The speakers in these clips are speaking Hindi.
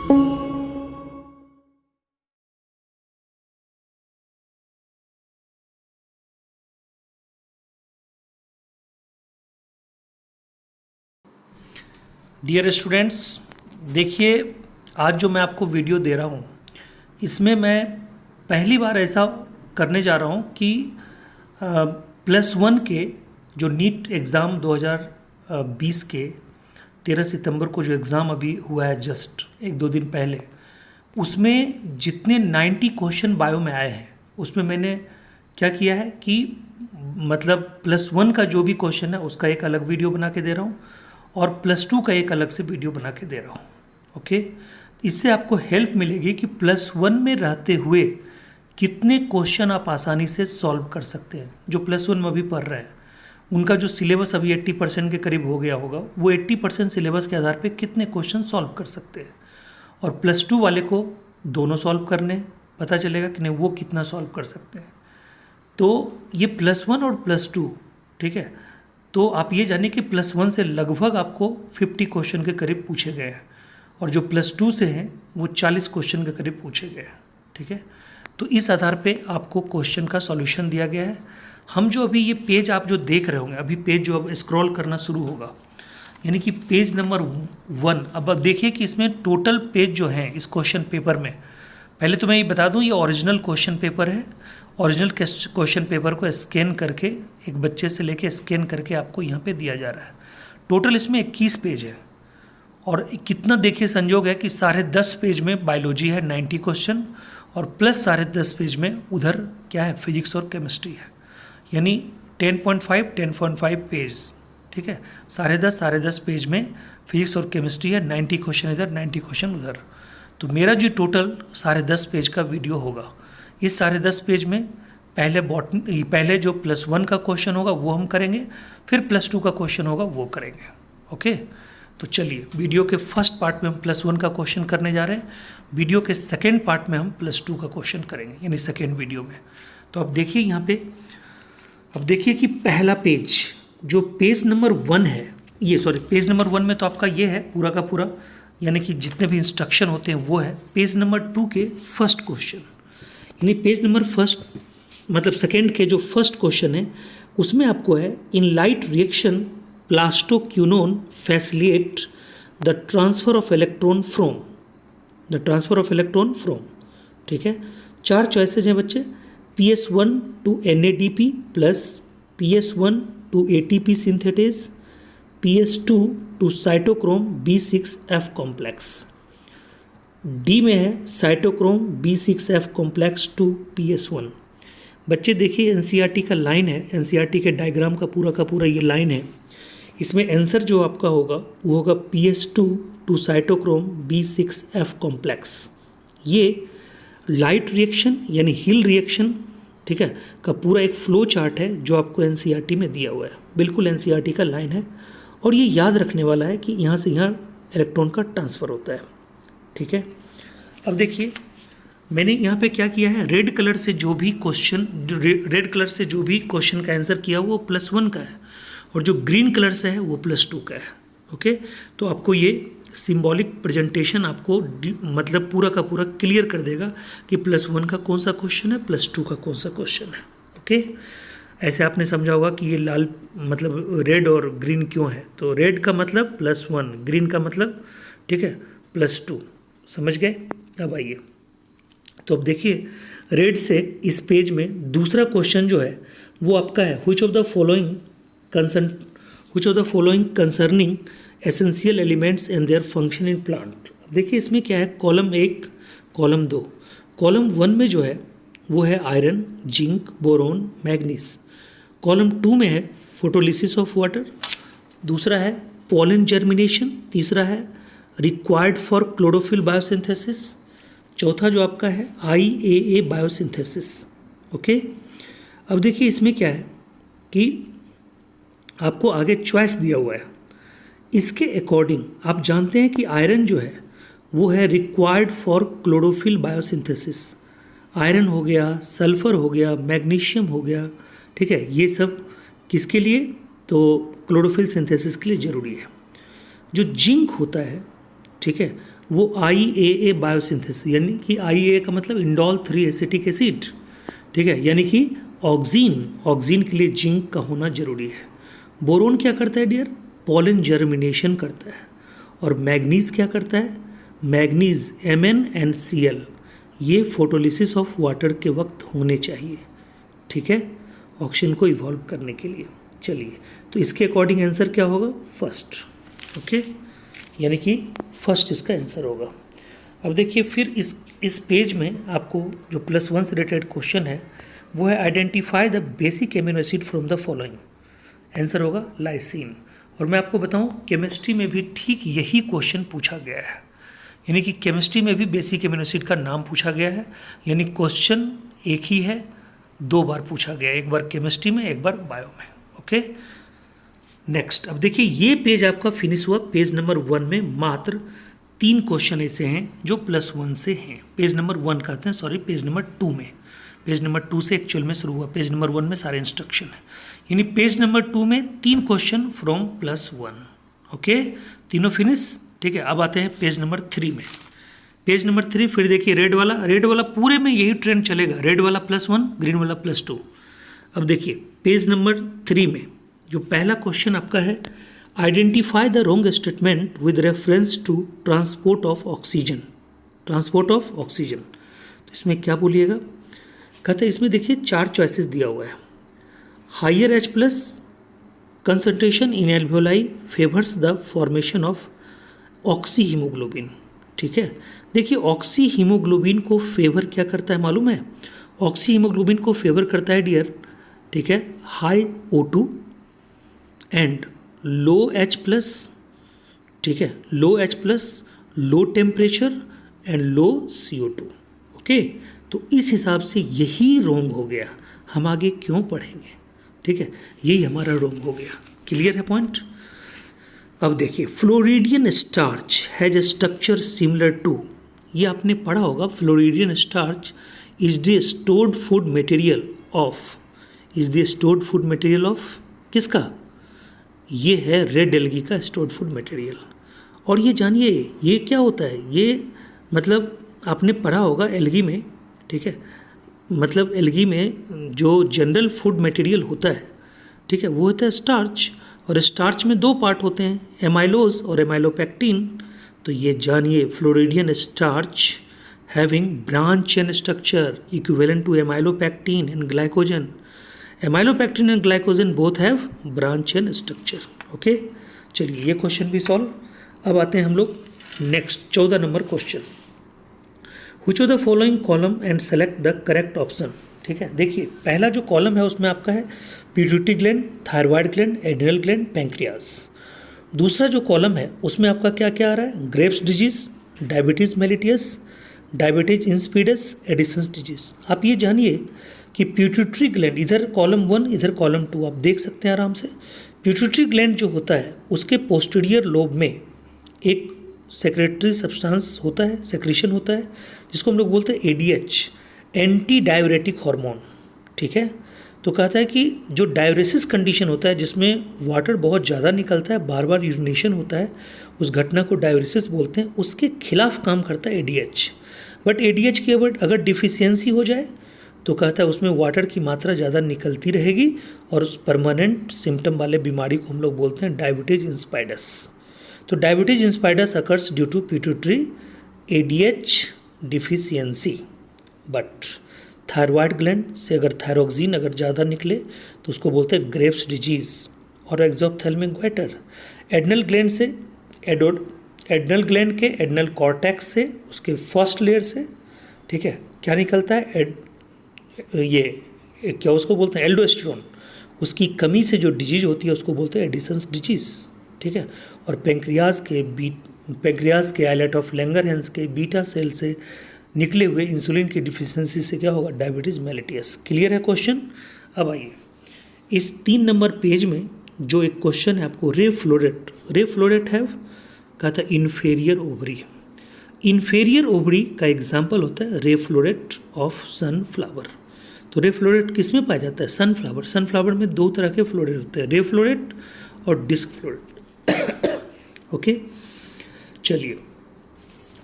डियर स्टूडेंट्स, देखिए आज जो मैं आपको वीडियो दे रहा हूँ इसमें मैं पहली बार ऐसा करने जा रहा हूँ कि +1 के जो नीट एग्ज़ाम 2020 के 13 सितंबर को जो एग्ज़ाम अभी हुआ है जस्ट 1-2 दिन पहले, उसमें जितने 90 क्वेश्चन बायो में आए हैं उसमें मैंने क्या किया है कि मतलब +1 का जो भी क्वेश्चन है उसका एक अलग वीडियो बना के दे रहा हूँ और +2 का एक अलग से वीडियो बना के दे रहा हूँ। ओके, इससे आपको हेल्प मिलेगी कि +1 में रहते हुए कितने क्वेश्चन आप आसानी से सॉल्व कर सकते हैं। जो +1 में अभी पढ़ रहे हैं उनका जो सिलेबस अभी 80% के करीब हो गया होगा, वो 80% सिलेबस के आधार पे कितने क्वेश्चन सॉल्व कर सकते हैं। और +2 वाले को दोनों सॉल्व करने, पता चलेगा कि नहीं वो कितना सॉल्व कर सकते हैं। तो ये +1 और +2, ठीक है। तो आप ये जानिए कि +1 से लगभग आपको 50 क्वेश्चन के करीब पूछे गए हैं और जो +2 से हैं वो 40 क्वेश्चन के करीब पूछे गए हैं, ठीक है। तो इस आधार पे आपको क्वेश्चन का सॉल्यूशन दिया गया है। हम जो अभी ये पेज आप जो देख रहे होंगे, अभी पेज जो अब स्क्रॉल करना शुरू होगा, यानी कि पेज नंबर 1। अब देखिए कि इसमें टोटल पेज जो हैं इस क्वेश्चन पेपर में, पहले तो मैं ये बता दूं ये ओरिजिनल क्वेश्चन पेपर है। ओरिजिनल क्वेश्चन पेपर को स्कैन करके एक बच्चे से लेके स्कैन करके आपको यहाँ पे दिया जा रहा है। टोटल इसमें 21 पेज है और कितना देखिए संयोग है कि 10.5 पेज में बायोलॉजी है 90 क्वेश्चन और प्लस 10.5 पेज में उधर क्या है फिजिक्स और केमिस्ट्री है, यानी 10.5 पेज, ठीक है। 10.5 पेज में फिजिक्स और केमिस्ट्री है, 90 क्वेश्चन इधर 90 क्वेश्चन उधर। तो मेरा जो टोटल 10.5 पेज का वीडियो होगा, इस 10.5 पेज में पहले जो +1 का क्वेश्चन होगा वो हम करेंगे, फिर +2 का क्वेश्चन होगा वो करेंगे। ओके, तो चलिए वीडियो के फर्स्ट पार्ट में हम +1 का क्वेश्चन करने जा रहे हैं, वीडियो के सेकेंड पार्ट में हम +2 का क्वेश्चन करेंगे, यानी सेकेंड वीडियो में। तो अब देखिए यहाँ पे, अब देखिए कि पहला पेज जो पेज नंबर 1 है, ये सॉरी पेज नंबर 1 में तो आपका ये है पूरा का पूरा, यानी कि जितने भी इंस्ट्रक्शन होते हैं वो है। पेज नंबर 2 के फर्स्ट क्वेश्चन, यानी पेज नंबर फर्स्ट मतलब सेकेंड के जो फर्स्ट क्वेश्चन है उसमें आपको है in light reaction plastoquinone facilitate the transfer of electron from, ठीक है। 4 चॉइसेज हैं बच्चे, PS1 to NADP plus PS1 to ATP synthetase, PS2 to cytochrome B6F complex. D में है cytochrome B6F complex to PS1। बच्चे देखिए NCERT का लाइन है, NCERT के डायग्राम का पूरा ये लाइन है। इसमें आंसर जो आपका होगा वो होगा PS2 to cytochrome B6F complex. ये लाइट रिएक्शन यानी हिल रिएक्शन, ठीक है, का पूरा एक फ्लो चार्ट है जो आपको NCERT में दिया हुआ है, बिल्कुल NCERT का लाइन है। और ये याद रखने वाला है कि यहाँ से यहाँ इलेक्ट्रॉन का ट्रांसफ़र होता है, ठीक है। अब देखिए मैंने यहाँ पे क्या किया है, रेड कलर से जो भी क्वेश्चन का आंसर किया वो +1 का है और जो ग्रीन कलर से है वो +2 का है। ओके, तो आपको ये सिंबॉलिक प्रेजेंटेशन आपको मतलब पूरा का पूरा क्लियर कर देगा कि +1 का कौन सा क्वेश्चन है, +2 का कौन सा क्वेश्चन है। ओके, ऐसे आपने समझा होगा कि ये लाल मतलब रेड और ग्रीन क्यों है, तो रेड का मतलब +1, ग्रीन का मतलब, ठीक है, +2। समझ गए? अब आइए, तो अब देखिए रेड से इस पेज में दूसरा क्वेश्चन जो है वो आपका है which of the following concerning essential elements and their function in plant। अब देखिए इसमें क्या है, कॉलम 1, कॉलम 2। कॉलम 1 में जो है वो है iron, zinc, boron, manganese. Column 2 में है फोटोलिसिस ऑफ वाटर, दूसरा है पोलन जर्मिनेशन, तीसरा है रिक्वायर्ड फॉर क्लोरोफिल बायोसिंथेसिस, चौथा जो आपका है IAA बायोसिंथेसिस। ओके, अब देखिए इसमें क्या है कि आपको आगे चॉइस दिया हुआ है, इसके अकॉर्डिंग आप जानते हैं कि आयरन जो है वो है required for chlorophyll biosynthesis. Iron हो गया, सल्फर हो गया, मैग्नीशियम हो गया, ठीक है, ये सब किसके लिए, तो क्लोरोफिल सिंथेसिस के लिए ज़रूरी है। जो जिंक होता है, ठीक है, वो IAA बायोसिंथेसिस, यानी कि IAA का मतलब इंडोल 3 एसिटिक एसिड, ठीक है, यानी कि ऑक्सीन के लिए जिंक का होना जरूरी है। बोरोन क्या करता है डियर? पॉलन जर्मिनेशन करता है। और मैग्नीज क्या करता है? मैग्नीज MnNCl, ये फोटोलिसिस ऑफ वाटर के वक्त होने चाहिए, ठीक है, ऑक्सीजन को इवॉल्व करने के लिए। चलिए, तो इसके अकॉर्डिंग आंसर क्या होगा? फर्स्ट। ओके, यानी कि फर्स्ट इसका आंसर होगा। अब देखिए फिर इस पेज में आपको जो +1 से रिलेटेड क्वेश्चन है वो है identify the basic amino acid from the following. Answer होगा लाइसिन। और मैं आपको बताऊं, केमिस्ट्री में भी ठीक यही क्वेश्चन पूछा गया है, यानी कि केमिस्ट्री में भी बेसिक एमिनो एसिड का नाम पूछा गया है, यानी क्वेश्चन एक ही है, 2 बार पूछा गया, एक बार केमिस्ट्री में, एक बार बायो में। Okay, next. अब देखिए ये पेज आपका फिनिश हुआ। पेज नंबर 1 में मात्र 3 क्वेश्चन ऐसे हैं जो +1 से हैं। पेज नंबर 1 कहते हैं, सॉरी, पेज नंबर 2 में, पेज नंबर 2 से एक्चुअल में शुरू हुआ, पेज नंबर 1 में सारे इंस्ट्रक्शन है, यानी पेज नंबर 2 में 3 क्वेश्चन फ्रॉम +1। ओके, तीनों फिनिश, ठीक है। अब आते हैं पेज नंबर 3 में। पेज नंबर 3 फिर देखिए रेड वाला पूरे में यही ट्रेंड चलेगा, रेड वाला +1, ग्रीन वाला +2। अब देखिए पेज नंबर 3 में जो पहला क्वेश्चन आपका है, identify the wrong statement with reference to transport of oxygen. Transport of oxygen, तो इसमें क्या बोलिएगा? कहते हैं इसमें देखिए 4 चॉइसेस दिया हुआ है। Higher H+ concentration in alveoli favours the formation of oxy haemoglobin, ठीक है। देखिए ऑक्सी हीमोग्लोबिन को फेवर क्या करता है मालूम है? ऑक्सी हीमोग्लोबिन को फेवर करता है डियर, ठीक है, high O2 and low H+, ठीक है, लो H+, low temperature and low CO2। Okay, तो इस हिसाब से यही रोंग हो गया, हम आगे क्यों पढ़ेंगे, ठीक है, यही हमारा रोंग हो गया। क्लियर है पॉइंट? अब देखिए floridean starch has a structure similar to, ये आपने पढ़ा होगा, floridean starch is the stored food material of, is the stored food material of किसका? ये है रेड एल्गी का स्टोर्ड फूड मटेरियल। और ये जानिए ये क्या होता है, ये मतलब आपने पढ़ा होगा एल्गी में, ठीक है, मतलब एल्गी में जो जनरल फूड मटेरियल होता है, ठीक है, वो होता है स्टार्च, और स्टार्च में 2 पार्ट होते हैं, एमाइलोज और एमाइलोपेक्टिन। तो ये जानिए floridean starch having branch chain structure equivalent to amylopectin and glycogen. Amylopectin and glycogen both have branch chain structure. Okay, चलिए ये क्वेश्चन भी सॉल्व। अब आते हैं हम लोग next 14 number question. Which of the following column and select the correct option, ठीक है। देखिए पहला जो कॉलम है उसमें आपका है pituitary gland, thyroid gland, adrenal gland, pancreas. दूसरा जो कॉलम है उसमें आपका क्या क्या आ रहा है? Graves disease, diabetes mellitus, diabetes insipidus, Addison's disease. आप ये जानिए कि पिट्यूटरी ग्लैंड, इधर कॉलम 1 इधर कॉलम 2, आप देख सकते हैं आराम से। पिट्यूटरी ग्लैंड जो होता है उसके पोस्टीरियर लोब में एक सेक्रेटरी सब्सटेंस होता है, सेक्रेशन होता है, जिसको हम लोग बोलते हैं ADH, एंटी डाययूरेटिक हार्मोन, ठीक है। तो कहता है कि जो डाययूरेसिस कंडीशन होता है जिसमें वाटर बहुत ज़्यादा निकलता है, बार बार यूरिनेशन होता है, उस घटना को डाययूरेसिस बोलते हैं, उसके खिलाफ काम करता है ADH। बट ADH की अगर डिफिशियंसी हो जाए तो कहता है उसमें वाटर की मात्रा ज़्यादा निकलती रहेगी, और उस परमानेंट सिम्टम वाले बीमारी को हम लोग बोलते हैं डायबिटीज इंसिपिडस। तो diabetes insipidus occurs due to pituitary ADH deficiency. But thyroid gland से अगर थायरोक्सिन अगर ज़्यादा निकले तो उसको बोलते हैं ग्रेव्स डिजीज़ और एक्सोप्थेल्मिक ग्वाइटर। एड्रिनल ग्लैंड से एड्रिनल ग्लैंड के एड्रिनल कॉर्टेक्स से, उसके फर्स्ट लेयर से, ठीक है, क्या निकलता है? ये क्या उसको बोलते हैं? एल्डोस्टेरोन। उसकी कमी से जो डिजीज होती है उसको बोलते हैं एडिसन्स डिजीज़, ठीक है। और पेंक्रियाज के आइलेट ऑफ लैंगरहैंस के बीटा सेल से निकले हुए इंसुलिन की डिफिशियंसी से क्या होगा? डायबिटीज़ मेलिटियस। क्लियर है क्वेश्चन? अब आइए इस 3 नंबर पेज में जो एक क्वेश्चन है आपको, रे फ्लोरेट है, कहता है इन्फेरियर ओवरी। इन्फेरियर ओवरी का एग्जाम्पल होता है रे फ्लोरेट ऑफ सनफ्लावर। तो रे फ्लोरेट किस में पाया जाता है? सनफ्लावर। सनफ्लावर में 2 तरह के फ्लोरेट होते हैं, रे फ्लोरेट और डिस्क फ्लोरेट। ओके, चलिए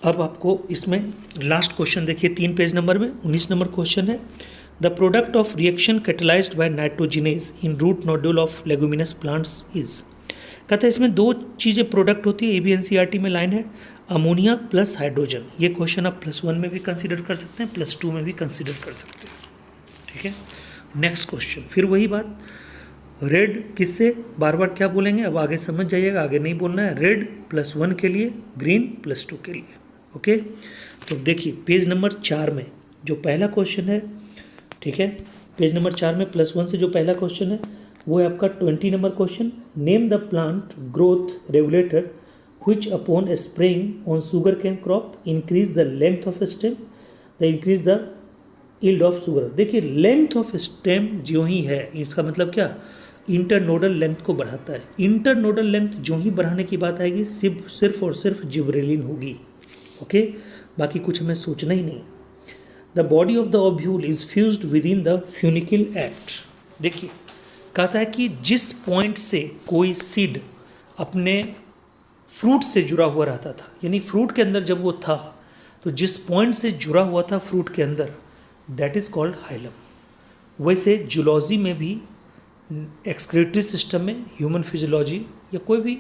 अब आपको इसमें लास्ट क्वेश्चन देखिए 3 पेज नंबर में 19 नंबर क्वेश्चन है, the product of reaction catalysed by nitrogenase in root nodule of leguminous plants is. कहता है इसमें 2 चीज़ें प्रोडक्ट होती है, ABNCERT में लाइन है, अमोनिया प्लस हाइड्रोजन। ये क्वेश्चन आप +1 में भी कंसिडर कर सकते हैं, +2 में भी कंसिडर कर सकते हैं, ठीक है। नेक्स्ट क्वेश्चन, फिर वही बात, रेड किससे, बार बार क्या बोलेंगे, अब आगे समझ जाइएगा, आगे नहीं बोलना है। रेड +1 के लिए, ग्रीन +2 के लिए, ओके। तो देखिए पेज नंबर 4 में जो पहला क्वेश्चन है, ठीक है, पेज नंबर 4 में +1 से जो पहला क्वेश्चन है वो है आपका 20 number question. Name the plant growth regulator which upon spraying on sugarcane crop increase the length of stem, the increase the yield of sugar। देखिए लेंथ ऑफ स्टेम जो ही है, इसका मतलब क्या, इंटरनोडल लेंथ को बढ़ाता है। इंटरनोडल लेंथ जो ही बढ़ाने की बात आएगी सिर्फ और सिर्फ जिब्रेलिन होगी, ओके, बाकी कुछ हमें सोचना ही नहीं। The body of the ovule is fused with in the funicle act. देखिए कहता है कि जिस पॉइंट से कोई सीड अपने फ्रूट से जुड़ा हुआ रहता था, यानी फ्रूट के अंदर जब वो था तो जिस पॉइंट से जुड़ा हुआ था फ्रूट के अंदर, दैट इज़ कॉल्ड हाइलम। वैसे जूलॉजी में भी, एक्सक्रीटरी सिस्टम में, ह्यूमन फिजियोलॉजी या कोई भी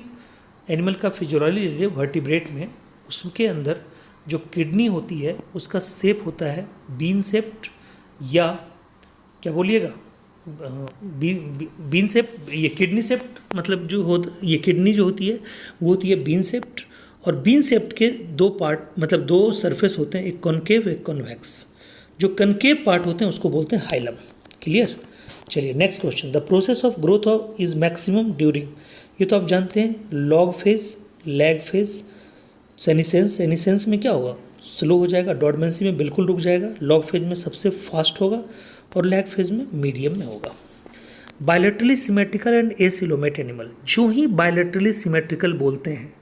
एनिमल का फिजियोलॉजी लीजिए, वर्टिब्रेट में, उसके अंदर जो किडनी होती है उसका शेप होता है बीन शेप्ड, या क्या बोलिएगा, बीन शेप, ये किडनी शेप्ड, मतलब जो ये किडनी जो होती है वो होती है बीन शेप्ड। और बीन शेप्ड के 2 पार्ट, मतलब 2 सरफेस होते हैं, एक कॉनकेव एक कॉन्वेक्स। जो कनकेव पार्ट होते हैं उसको बोलते हैं हाइलम। क्लियर। चलिए next question, the process of growth of is maximum during, ये तो आप जानते हैं, log phase, lag phase, senescence. Senescence में क्या होगा, स्लो हो जाएगा, डॉर्मेंसी में बिल्कुल रुक जाएगा, लॉग फेज में सबसे फास्ट होगा और लैग फेज में मीडियम में होगा। Bilaterally symmetrical and acoelomate animal, जो ही बायलैटरली सिमेट्रिकल बोलते हैं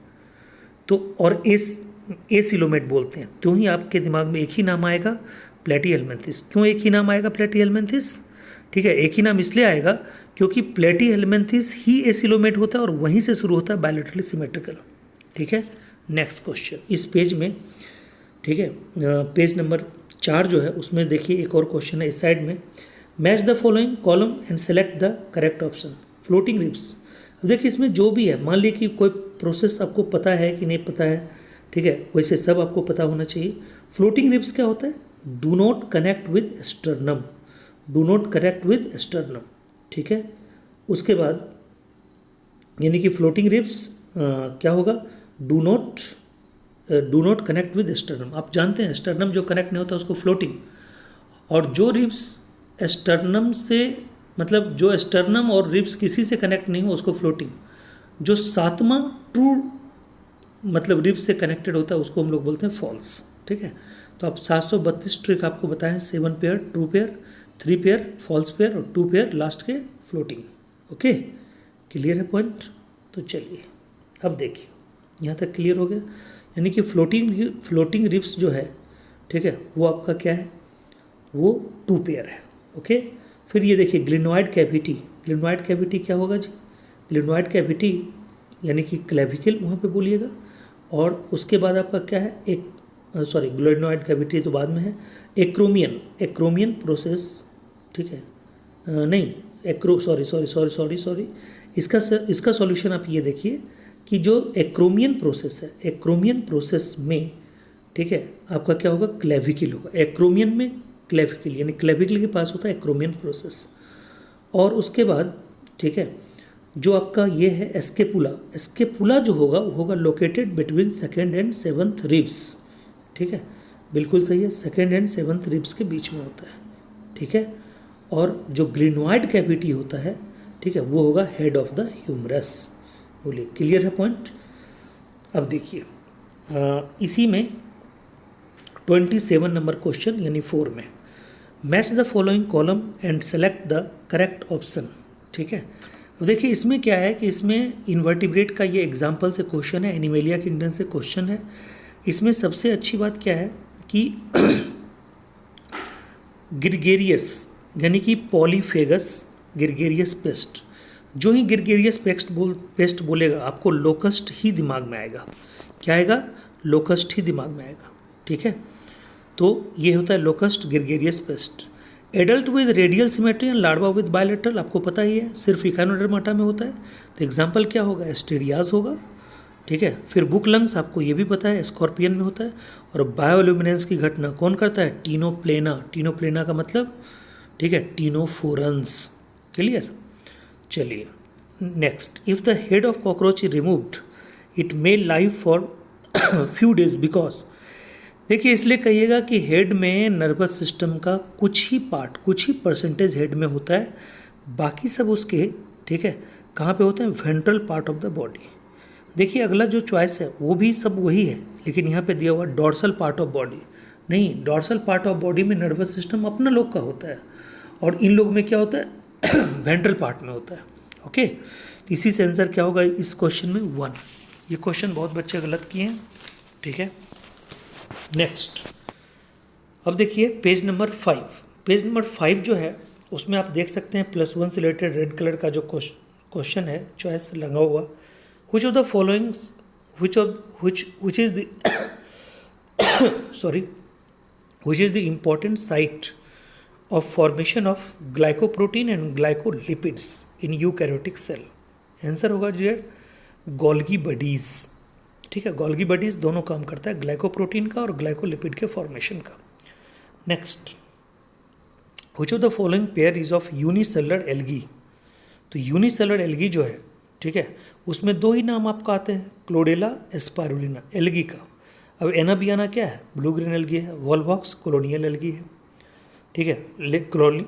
तो और एसिलोमेट बोलते हैं तो ही आपके दिमाग में एक ही नाम आएगा, प्लेटीहेल्मिन्थेस। क्यों एक ही नाम आएगा प्लेटीहेल्मिन्थेस, ठीक है, एक ही नाम इसलिए आएगा क्योंकि प्लेटीहेल्मिन्थेस ही एसिलोमेट होता है और वहीं से शुरू होता है बायलैटरली सिमेट्रिकल, ठीक है। नेक्स्ट क्वेश्चन इस पेज में, ठीक है, पेज नंबर 4 जो है उसमें देखिए एक और क्वेश्चन है इस साइड में, match the following column and select the correct option. Floating ribs, अब देखिए इसमें जो भी है, मान लीजिए कि कोई प्रोसेस आपको पता है कि नहीं पता है, ठीक है, वैसे सब आपको पता होना चाहिए। फ्लोटिंग रिब्स क्या होता है, do not connect with sternum, do not connect with sternum, ठीक है। उसके बाद यानी कि फ्लोटिंग रिब्स क्या होगा, do not connect with sternum. आप जानते हैं स्टर्नम जो कनेक्ट नहीं होता उसको फ्लोटिंग, और जो रिब्स स्टर्नम से, मतलब जो स्टर्नम और रिब्स किसी से कनेक्ट नहीं हो उसको फ्लोटिंग। जो 7वां ट्रू मतलब रिब्स से कनेक्टेड होता है उसको हम लोग बोलते हैं फॉल्स, ठीक है। तो आप 732 ट्रिक आपको बताएं, 7 pair, true pair, 3 pair false pair और 2 पेयर लास्ट के फ्लोटिंग, ओके। क्लियर है पॉइंट। तो चलिए अब देखिए यहाँ तक क्लियर हो गया, यानी कि फ्लोटिंग रिब्स जो है, ठीक है, वो आपका क्या है, वो 2 पेयर है, ओके। फिर ये देखिए ग्लिनोइड कैविटी, ग्लिनोइड कैविटी क्या होगा जी, ग्लिनोइड कैविटी यानी कि क्लेविकल वहाँ पे बोलिएगा। और उसके बाद आपका क्या है, एक ग्लिनोइड कैविटी तो बाद में है, एक्रोमियन प्रोसेस, ठीक है, नहीं सॉरी, इसका सॉल्यूशन आप ये देखिए कि जो एक्रोमियन प्रोसेस है, एक्रोमियन प्रोसेस में, ठीक है, आपका क्या होगा, क्लेविकल होगा। एक्रोमियन में क्लेविकल, यानी क्लेविकल के पास होता है एक्रोमियन प्रोसेस। और उसके बाद, ठीक है, जो आपका ये है एस्केपुला जो होगा वो होगा located between 2nd and 7th ribs, ठीक है, बिल्कुल सही है, 2nd एंड 7th रिब्स के बीच में होता है, ठीक है। और जो ग्लिनोइड कैविटी होता है, ठीक है, वो होगा हेड ऑफ द ह्यूमरस। बोलिए क्लियर है पॉइंट। अब देखिए इसी में 27 नंबर क्वेश्चन यानी 4 में, match the following column and select the correct option, ठीक है। अब देखिए इसमें क्या है कि इसमें इन्वर्टिब्रेट का ये एग्जाम्पल से क्वेश्चन है, एनिमेलिया किंगडम से क्वेश्चन है। इसमें सबसे अच्छी बात क्या है कि ग्रिगेरियस यानी कि पॉलीफेगस ग्रिगेरियस पेस्ट, जो ही ग्रिगेरियस पेस्ट बोलेगा आपको लोकस्ट ही दिमाग में आएगा। क्या आएगा, लोकस्ट ही दिमाग में आएगा, ठीक है। तो ये होता है locust, gregarious paste. Adult with radial symmetry and larva with bilateral, आपको पता ही है, सिर्फ इकानोडर्माटा में होता है। तो एग्जाम्पल क्या होगा, एस्टेरियाज होगा, ठीक है। फिर बुक लंग्स आपको ये भी पता है, स्कॉर्पियन में होता है। और बायोल्यूमिनेंस की घटना कौन करता है, टीनोप्लेना। टीनोप्लेना का मतलब, ठीक है, टीनोफोरंस। क्लियर। चलिए next, if the head of cockroach is removed it may live for few days because, देखिए इसलिए कहिएगा कि हेड में नर्वस सिस्टम का कुछ ही पार्ट, कुछ ही परसेंटेज हेड में होता है, बाकी सब उसके, ठीक है, कहाँ पे होते हैं, ventral part of the body. देखिए अगला जो चॉइस है वो भी सब वही है, लेकिन यहाँ पे दिया हुआ डॉर्सल पार्ट ऑफ बॉडी नहीं, डॉर्सल पार्ट ऑफ बॉडी में नर्वस सिस्टम अपना लोग का होता है, और इन लोग में क्या होता है वेंट्रल पार्ट में होता है। ओके, तो इसी से आंसर क्या होगा इस क्वेश्चन में 1। ये क्वेश्चन बहुत बच्चे गलत किए हैं, ठीक है। नेक्स्ट, अब देखिए पेज नंबर 5। पेज नंबर 5 जो है उसमें आप देख सकते हैं +1 से रिलेटेड रेड कलर का जो क्वेश्चन है, चॉइस लगा हुआ, which of the following, which is the sorry, which is the important site of formation of glycoprotein and glycolipids in eukaryotic cell? Answer होगा जो गोल्गी बडीज, ठीक है। गोल्गी बडीज दोनों काम करता है, ग्लाइकोप्रोटीन का और ग्लाइकोलिपिड के फॉर्मेशन का। Next, which of the following pair is of unicellular algae? तो यूनिसेलर एल्गी जो है, ठीक है, उसमें 2 ही नाम आपको आते हैं, क्लोडेला स्पारुलिना, एल्गी का। अब एनाबियाना क्या है, ब्लू ग्रीन एल्गी है। वॉलवॉक्स कोलोनियल एल्गी है, ठीक है।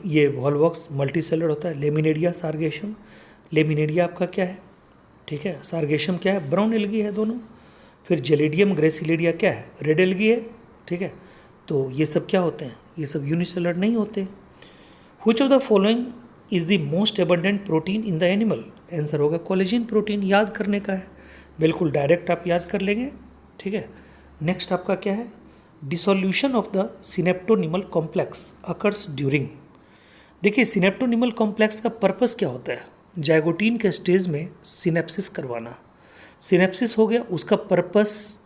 ये वॉलवॉक्स मल्टी सेलर होता है। लेमिनेरिया सार्गेशम, लेमिनेरिया आपका क्या है, ठीक है, सार्गेशम क्या है, ब्राउन एल्गी है दोनों। फिर जेलिडियम ग्रेसिलेडिया क्या है, रेड एल्गी है, ठीक है। तो ये सब क्या होते हैं, ये सब यूनिसेलर नहीं होते। Which of the following is the most abundant protein in the animal? Answer होगा कोलेजिन प्रोटीन। याद करने का है, बिल्कुल डायरेक्ट आप याद कर लेंगे, ठीक है। नेक्स्ट आपका क्या है, dissolution of the synaptonemal complex occurs during. देखिए सिनेप्टोनिमल कॉम्प्लेक्स का पर्पस क्या होता है, जाइगोटीन के स्टेज में सिनेप्सिस करवाना। सिनेप्सिस हो गया, उसका पर्पस,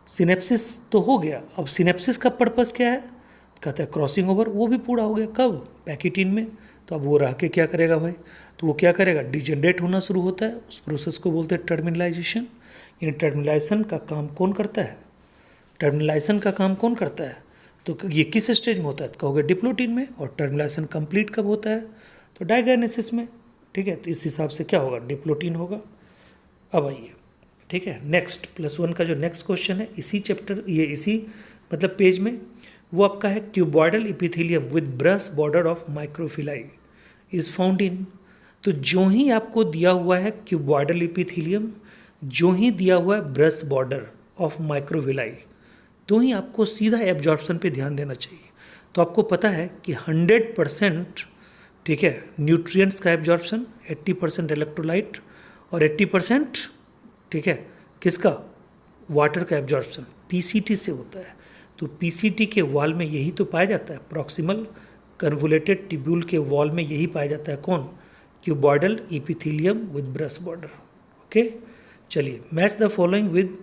सिनेप्सिस तो हो गया, अब सिनेप्सिस का पर्पस क्या है, कहते हैं क्रॉसिंग ओवर, वो भी पूरा हो गया। कब, पैकिटीन में। तो अब वो रह के क्या करेगा भाई, तो वो क्या करेगा, डिजेनरेट होना शुरू होता है, उस प्रोसेस को बोलते हैं टर्मिनलाइजेशन। यानी टर्मिनलाइजेशन का काम कौन करता है, टर्मिनलाइजेशन का काम कौन करता है, तो ये किस स्टेज में होता है, तो कहोगे डिप्लोटीन में। और टर्मिनलाइजेशन कंप्लीट कब होता है, तो डायगोनेसिस में, ठीक है। तो इस हिसाब से क्या होगा, डिप्लोटीन होगा। अब आइए, ठीक है, नेक्स्ट +1 का जो नेक्स्ट क्वेश्चन है इसी चैप्टर, ये इसी मतलब पेज में, वो आपका है cuboidal epithelium with brush border of microvilli is found in. तो जो ही आपको दिया हुआ है क्यूबॉइडल इपिथेलियम, जो ही दिया हुआ है ब्रश बॉर्डर ऑफ माइक्रोविलाई, तो ही आपको सीधा एब्जॉर्प्शन पे ध्यान देना चाहिए। तो आपको पता है कि 100%, ठीक है, न्यूट्रिएंट्स का एब्जॉर्प्शन, 80% इलेक्ट्रोलाइट और 80%, ठीक है, किसका, वाटर का एब्जॉर्प्शन पीसीटी से होता है। तो पीसीटी के वॉल में यही तो पाया जाता है, प्रॉक्सिमल कन्वोलेटेड ट्यूब्यूल के वॉल में यही पाया जाता है, कौन, cuboidal epithelium with brush border. Okay, चलिए मैच द फॉलोइंग विद,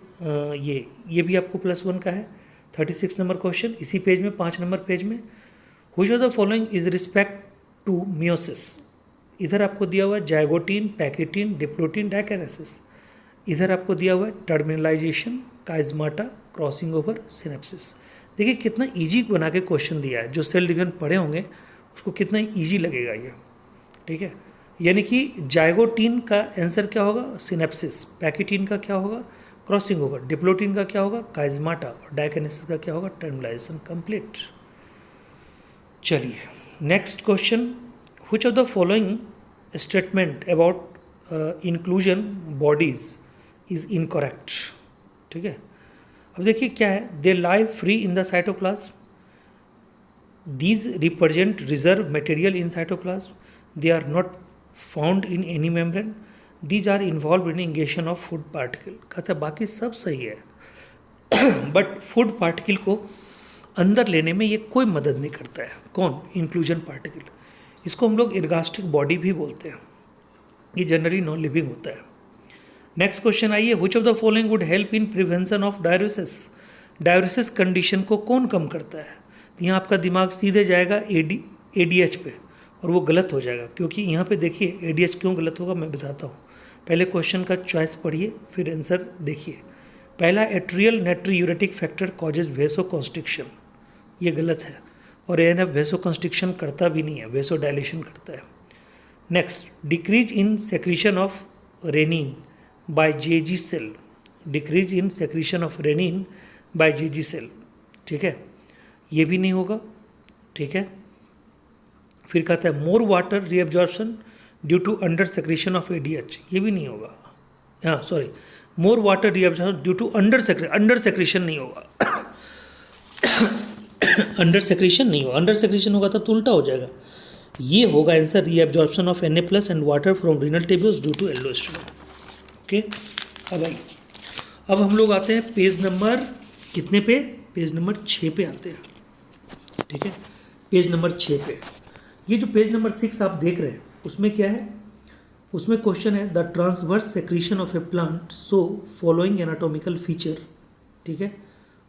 ये भी आपको +1 का है। 36 नंबर क्वेश्चन इसी पेज में, 5 नंबर पेज में, which of the following is respect to meiosis. इधर आपको दिया हुआ है जाइगोटीन, पैकेटीन, डिप्लोटीन, डायकेनेसिस। इधर आपको दिया हुआ है टर्मिनलाइजेशन, काइजमाटा, क्रॉसिंग ओवर, सिनेप्सिस। देखिए कितना इजी बना के क्वेश्चन दिया है, जो सेल डिवीजन पढ़े होंगे उसको कितना इजी लगेगा ये, ठीक है। यानी कि जाइगोटीन का आंसर क्या होगा, सिनेप्सिस। पैकेटीन का क्या होगा, क्रॉसिंग ओवर। डिप्लोटीन का क्या होगा, काइजमाटा। और डायकेनेसिस का क्या होगा, टर्मिनलाइजेशन कंप्लीट। चलिए next question, which of the following statement about inclusion bodies is incorrect, ठीक है। अब देखिए क्या है, they lie free in the cytoplasm, these represent reserve material in cytoplasm, they are not found in any membrane, these are involve in ingestion of food particle. कहता है बाकी सब सही है बट फूड पार्टिकल को अंदर लेने में ये कोई मदद नहीं करता है। कौन, इंक्लूजन पार्टिकल। इसको हम लोग इर्गास्टिक बॉडी भी बोलते हैं, ये जनरली नॉन लिविंग होता है। नेक्स्ट क्वेश्चन आइए, which of the following would help in prevention of dialysis. Dialysis condition को कौन कम करता है? तो यहाँ आपका दिमाग सीधे जाएगा एडीएच पे, और वो गलत हो जाएगा, क्योंकि यहाँ पे देखिए एडीएच क्यों गलत होगा मैं बताता हूँ। पहले क्वेश्चन का चॉइस पढ़िए फिर आंसर देखिए। पहला, एट्रियल नाइट्रियूरेटिक फैक्टर कॉजेज वेसो कॉन्स्ट्रिक्शन, ये गलत है, और एएनएफ वेसो कॉन्स्ट्रिक्शन करता भी नहीं है, वेसो डायलेशन करता है। Next, decrease in secretion of renin by JG cell, decrease in secretion of renin by JG cell, ठीक है, ये भी नहीं होगा, ठीक है। फिर कहता है more water reabsorption due to under secretion of ADH, ये भी नहीं होगा, हाँ sorry, more water reabsorption due to under secretion नहीं होगा अंडर सेक्रेशन नहीं होगा, अंडर सेक्रेशन होगा तब तो उल्टा हो जाएगा। ये होगा answer, reabsorption of Na+ and water from renal tubules due to aldosterone. Okay, अब हम लोग आते हैं पेज नंबर कितने पे, पेज नंबर 6 पे आते हैं, ठीक है, पेज नंबर 6 पे। ये जो पेज नंबर 6 आप देख रहे हैं उसमें क्या है, उसमें क्वेश्चन है the transverse secretion of A plant so following anatomical feature, ठीक है,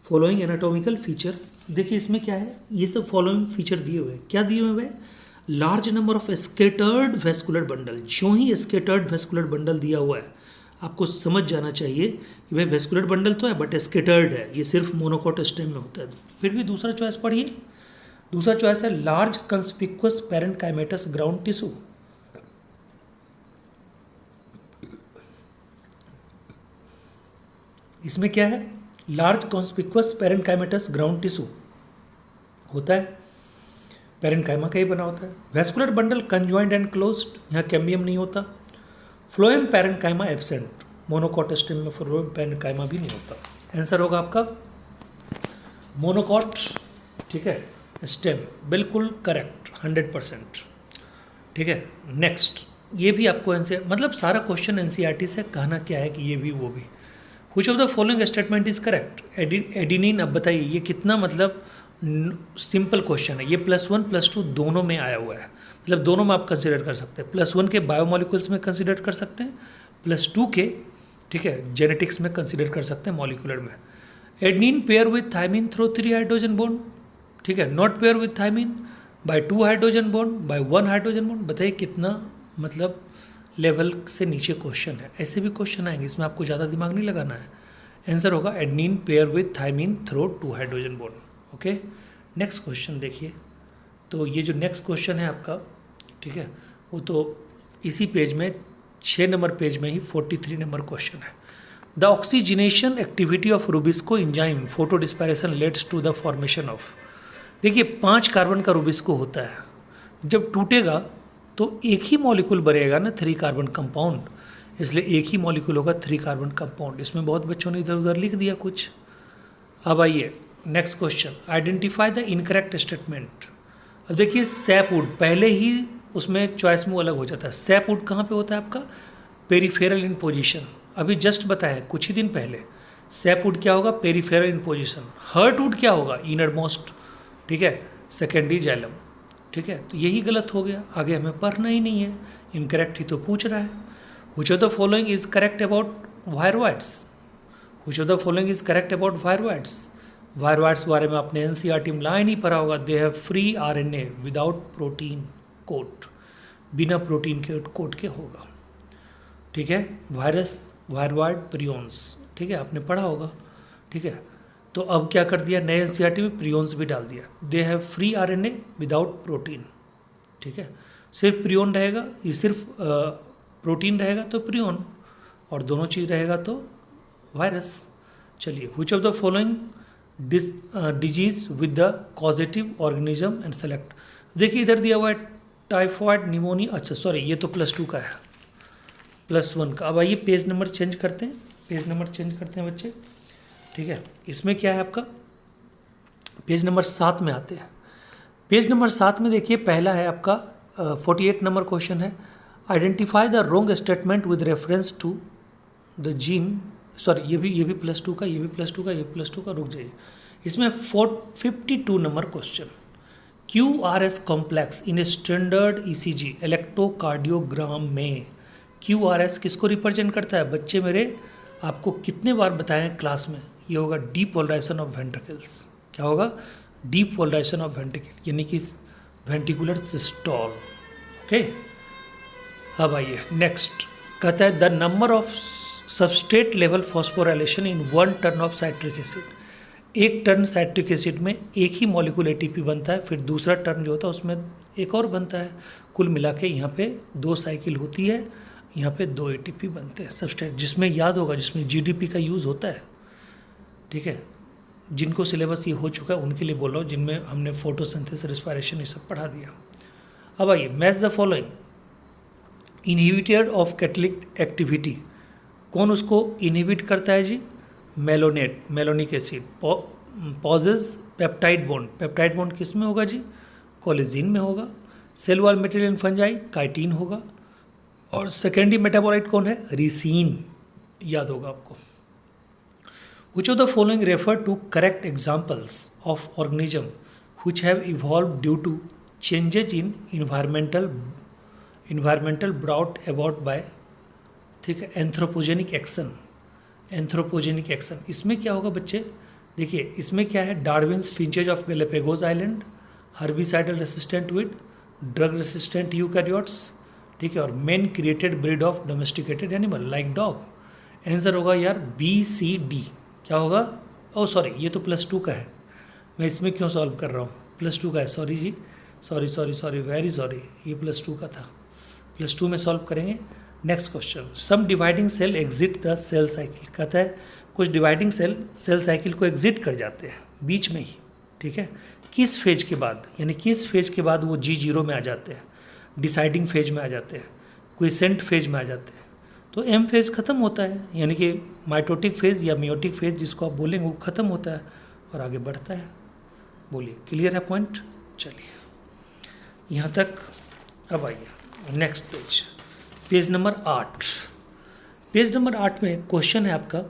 फॉलोइंग एनाटॉमिकल फीचर। देखिए इसमें क्या है, ये सब फॉलोइंग फीचर दिए हुए हैं, क्या दिए हुए हैं, large number of scattered vascular bundle. जो ही स्केटर्ड वेस्कुलर बंडल दिया हुआ है आपको समझ जाना चाहिए कि भाई वेस्कुलर बंडल तो है बट स्केटर्ड है, ये सिर्फ मोनोकोट स्टेम में होता है। फिर भी दूसरा चॉइस पढ़िए, दूसरा चॉइस है लार्ज कंस्पिक्वस पैरेन्काइमेटस ग्राउंड टिश्यू। इसमें क्या है, large conspicuous parenchymatous ground tissue होता है, पैरेन्काइमा का ही बना होता है। Vascular bundle conjoint and closed, यहाँ कैम्बियम नहीं होता। Phloem parenchyma absent, monocot stem में फ्लोएम पैरेन्काइमा भी नहीं होता। आंसर होगा आपका मोनोकॉट, ठीक है, स्टेम, बिल्कुल करेक्ट 100%, ठीक है। नेक्स्ट, ये भी आपको आंसर, मतलब सारा क्वेश्चन एनसीईआरटी से, कहना क्या है कि ये भी वो भी। Which of the following statement is correct, adenine. अब बताइए ये कितना मतलब सिंपल क्वेश्चन है, ये +1 +2 दोनों में आया हुआ है, मतलब दोनों में आप कंसिडर कर सकते हैं। +1 के बायोमोलिकुल्स में कंसिडर कर सकते हैं, +2 के, ठीक है, जेनेटिक्स में कंसिडर कर सकते हैं, मॉलिकुलर में। Adenine pair with thymine through 3 hydrogen bond, ठीक है, not pair with thymine by 2 hydrogen bond by 1 hydrogen bond. बताइए कितना मतलब लेवल से नीचे क्वेश्चन है। ऐसे भी क्वेश्चन आएंगे, इसमें आपको ज़्यादा दिमाग नहीं लगाना है। आंसर होगा adenine pair with thymine through 2 hydrogen bond. Okay, next question देखिए, तो ये जो नेक्स्ट क्वेश्चन है आपका, ठीक है, वो तो इसी पेज में 6 नंबर पेज में ही 43 नंबर क्वेश्चन है। The oxygenation activity of RuBisCO enzyme photorespiration leads to the formation of. देखिए 5 कार्बन का रुबिस्को होता है, जब टूटेगा तो एक ही मॉलिक्यूल बनेगा ना, 3 कार्बन कंपाउंड, इसलिए एक ही मॉलिक्यूल होगा 3 कार्बन कंपाउंड। इसमें बहुत बच्चों ने इधर उधर लिख दिया कुछ। अब आइए next question, identify the incorrect statement. अब देखिए सैपवुड, पहले ही उसमें चॉइस में अलग हो जाता है। सैपवुड कहाँ पे होता है आपका, पेरिफेरल इन पोजीशन, अभी जस्ट बताया कुछ ही दिन पहले। सैपवुड क्या होगा, पेरिफेरल इन पोजीशन। हर्टवुड क्या होगा, इनर मोस्ट, ठीक है, सेकेंडरी जाइलम, ठीक है, तो यही गलत हो गया, आगे हमें पढ़ना ही नहीं है, इनकरेक्ट ही तो पूछ रहा है। Which of the following is correct about viroids, which of the following is correct about viroids. Viroids बारे में आपने एनसीईआरटी में लाइन ही पढ़ा होगा, they have free RNA without protein coat, बिना प्रोटीन के कोट के होगा, ठीक है। वायरस, वायरवाइड, प्रियॉन्स, ठीक है, आपने पढ़ा होगा, ठीक है। तो अब क्या कर दिया नए एनसीईआरटी में, प्रियॉन्स भी डाल दिया, दे have free RNA without protein, ठीक है, सिर्फ प्रियॉन रहेगा, ये सिर्फ प्रोटीन रहेगा तो प्रियॉन, और दोनों चीज़ रहेगा तो वायरस। चलिए, which of the following disease with the causative organism and select. देखिए इधर दिया हुआ है टाइफॉइड, निमोनिया, अच्छा सॉरी ये तो +2 का है, +1 का। अब आइए पेज नंबर चेंज करते हैं, पेज नंबर चेंज करते हैं बच्चे, ठीक है। इसमें क्या है आपका, पेज नंबर 7 में आते हैं। पेज नंबर 7 में देखिए पहला है आपका 48 नंबर क्वेश्चन है, identify the wrong statement with reference to the gene. Sorry ये भी +2 का, ये भी +2 का, ये भी +2 का, रुक जाइए। इसमें 52 number question, QRS complex in a standard ECG electrocardiogram में QRS किसको रिप्रेजेंट करता है बच्चे मेरे? आपको कितने बार बताया है क्लास में? ये होगा डीपोलराइजेशन ऑफ वेंट्रिकल्स। क्या होगा? डीपोलराइजेशन ऑफ वेंट्रिकल, यानी कि वेंट्रिकुलर सिस्टोल। ओके, अब आइए नेक्स्ट। कहता है the number of substrate level phosphorylation in 1 turn off citric acid. 1 turn citric acid में एक ही मॉलिक्यूल ATP बनता है, फिर दूसरा टर्न जो होता है उसमें एक और बनता है। कुल मिला के यहाँ पे 2 साइकिल होती है, यहाँ पे 2 ATP बनते हैं सबस्ट्रेट, जिसमें याद होगा जिसमें GDP का यूज़ होता है। ठीक है, जिनको सिलेबस ये हो चुका है उनके लिए बोल रहा हूँ, जिनमें हमने फोटोसिंथेसिस, रेस्पिरेशन ये सब पढ़ा दिया। अब आइए, match the following. Inhibitor of catalytic activity, कौन उसको इनहिबिट करता है जी? Malonate, malonic acid. Possess peptide bond, peptide bond किस में होगा जी? कोलेजिन में होगा। Cell wall material in fungi chitin होगा। और सेकेंडरी मेटाबोलाइट कौन है? रिसीन, याद होगा आपको। Which of the following refer to correct examples of organism which have evolved due to changes in environmental brought about by, ठीक है, एंथ्रोपोजेनिक एक्शन। एंथ्रोपोजेनिक एक्शन इसमें क्या होगा बच्चे? देखिए इसमें क्या है? Darwin's finches of Galapagos island, herbicidal resistant weed, drug resistant eukaryotes, ठीक है, और man created breed of domesticated animal like dog. Answer होगा यार BCD। क्या होगा? ओह सॉरी, ये तो +2 का है, मैं इसमें क्यों सॉल्व कर रहा हूँ? +2 का है, सॉरी जी, सॉरी, वेरी सॉरी, ये +2 का था। +2 में सॉल्व करेंगे। Next question. Some dividing cell exit the cell cycle. कहता है कुछ डिवाइडिंग सेल साइकिल को एग्जिट कर जाते हैं बीच में ही। ठीक है, किस फेज के बाद, यानी किस फेज के बाद वो G0 में आ जाते हैं, डिसाइडिंग फेज में आ जाते हैं, क्विसेंट फेज में आ जाते हैं। तो M फेज ख़त्म होता है, यानी कि माइटोटिक फेज या मियोटिक फेज जिसको आप बोलेंगे वो ख़त्म होता है और आगे बढ़ता है। बोलिए, क्लियर है पॉइंट? चलिए यहाँ तक। अब आइए next page, page number 8। Page number 8 में क्वेश्चन है आपका,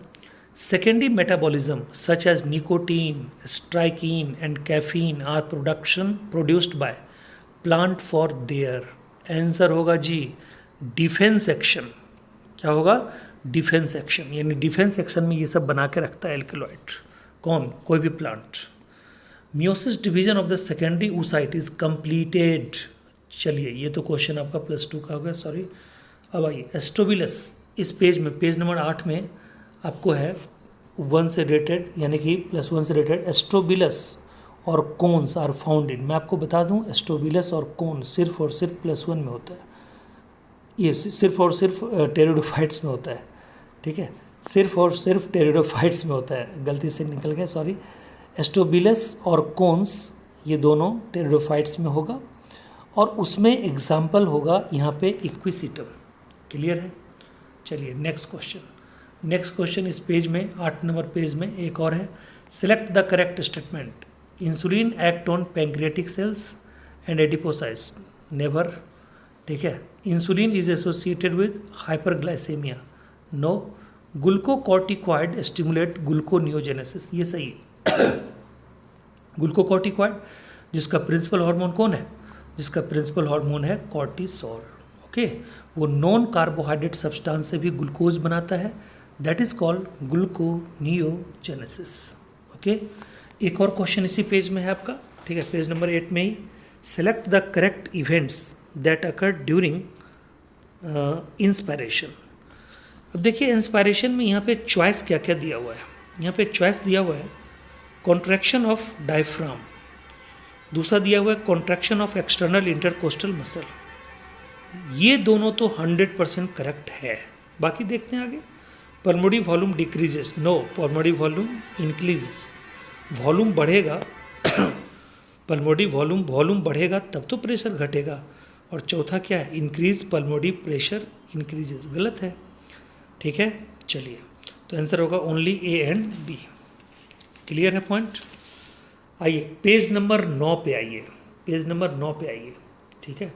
secondary metabolism such as nicotine, strychnine and caffeine are produced by plant for their. Answer होगा जी डिफेंस एक्शन। क्या होगा? डिफेंस एक्शन, यानी डिफेंस एक्शन में ये सब बना के रखता है एल्केलॉइड। कौन? कोई भी plant. Meiosis division of the secondary oocyte is completed. चलिए ये तो क्वेश्चन आपका +2 का हो गया, सॉरी। अब आइए एस्ट्रोबिलस, इस पेज में पेज नंबर 8 में आपको है 1 से रेटेड, यानी कि +1 से रेटेड एस्ट्रोबिलस और कोन्स आर फाउंड इन। मैं आपको बता दूं एस्ट्रोबिलस और कोन सिर्फ और सिर्फ +1 में होता है, ये सिर्फ और सिर्फ टेरिडोफाइट्स में होता है। ठीक है, सिर्फ और सिर्फ टेरिडोफाइट्स में होता है, गलती से निकल गया, सॉरी। एस्ट्रोबिलस और कोन्स ये दोनों टेरिडोफाइट्स में होगा, और उसमें एग्जाम्पल होगा यहाँ पे इक्विसिटम। क्लियर है? चलिए नेक्स्ट क्वेश्चन। नेक्स्ट क्वेश्चन इस पेज में 8 नंबर पेज में एक और है। Select the correct statement. Insulin act on pancreatic cells and adipocytes never. ठीक है, insulin is associated with hyperglycaemia, no. Glucocorticoid stimulate gluconeogenesis, ये सही है। ग्लूकोकॉर्टिकॉइड जिसका प्रिंसिपल हार्मोन कौन है? जिसका प्रिंसिपल हार्मोन है कॉर्टिसोल। ओके, वो नॉन कार्बोहाइड्रेट सब्सटेंस से भी ग्लूकोज बनाता है, that is called gluconeogenesis. Okay, एक और क्वेश्चन इसी पेज में है आपका। ठीक है, पेज नंबर 8 में ही। Select the correct events that occur during inspiration. अब देखिए इंस्पायरेशन में यहाँ पे चॉइस क्या क्या दिया हुआ है। यहाँ पे चॉइस दिया हुआ है कॉन्ट्रैक्शन ऑफ डायफ्राम, दूसरा दिया हुआ है contraction of external intercostal muscle. ये दोनों तो 100% करेक्ट है, बाकी देखते हैं आगे। Pulmonary volume decreases, no, pulmonary volume increases. Volume बढ़ेगा पल्मोनरी वॉल्यूम बढ़ेगा तब तो प्रेशर घटेगा। और चौथा क्या है? इंक्रीज पल्मोनरी प्रेशर इंक्रीजेस, गलत है। ठीक है, चलिए तो आंसर होगा only A and B। Clear है पॉइंट? आइए पेज नंबर 9 पे आइए, पेज नंबर 9 पे आइए। ठीक है,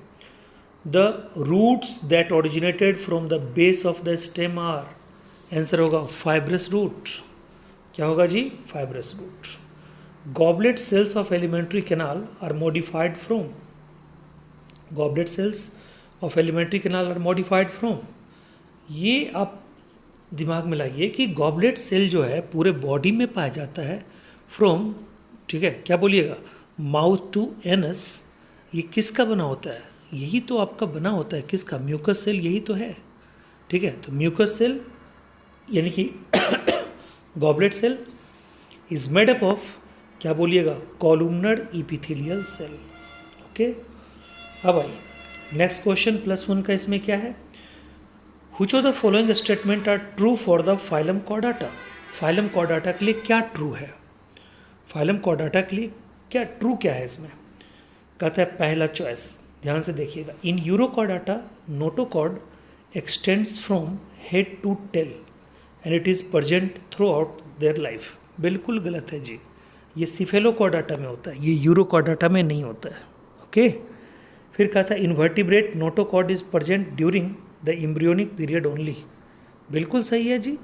the roots that originated from the base of the stem are, answer होगा फाइब्रस रूट। क्या होगा जी? Fibrous root. Goblet cells of alimentary canal are modified from, goblet cells of alimentary canal are modified from, ये आप दिमाग में लाइए कि गॉबलेट सेल जो है पूरे बॉडी में पाया जाता है फ्रॉम, ठीक है, क्या बोलिएगा, माउथ टू एनस। ये किसका बना होता है? यही तो आपका बना होता है, किसका? म्यूकस सेल, यही तो है। ठीक है, तो म्यूकस सेल यानी कि goblet cell is made up of, क्या बोलिएगा, कॉलुमनर इपिथेलियल सेल। ओके, अब आइए नेक्स्ट क्वेश्चन +1 का। इसमें क्या है? Which of the following statement are true for the phylum Chordata? Phylum Chordata के लिए क्या ट्रू है? फाइलम कॉर्डाटा के लिए क्या ट्रू क्या है इसमें? कहता है पहला चॉइस, ध्यान से देखिएगा, in urochordata notochord extends from head to tail and it is present throughout their life. बिल्कुल गलत है जी, ये सिफेलोकॉर्डाटा में होता है, ये यूरोकॉर्डाटा में नहीं होता है। ओके, फिर कहा था invertebrate notochord is present during the embryonic period only. बिल्कुल सही है जी।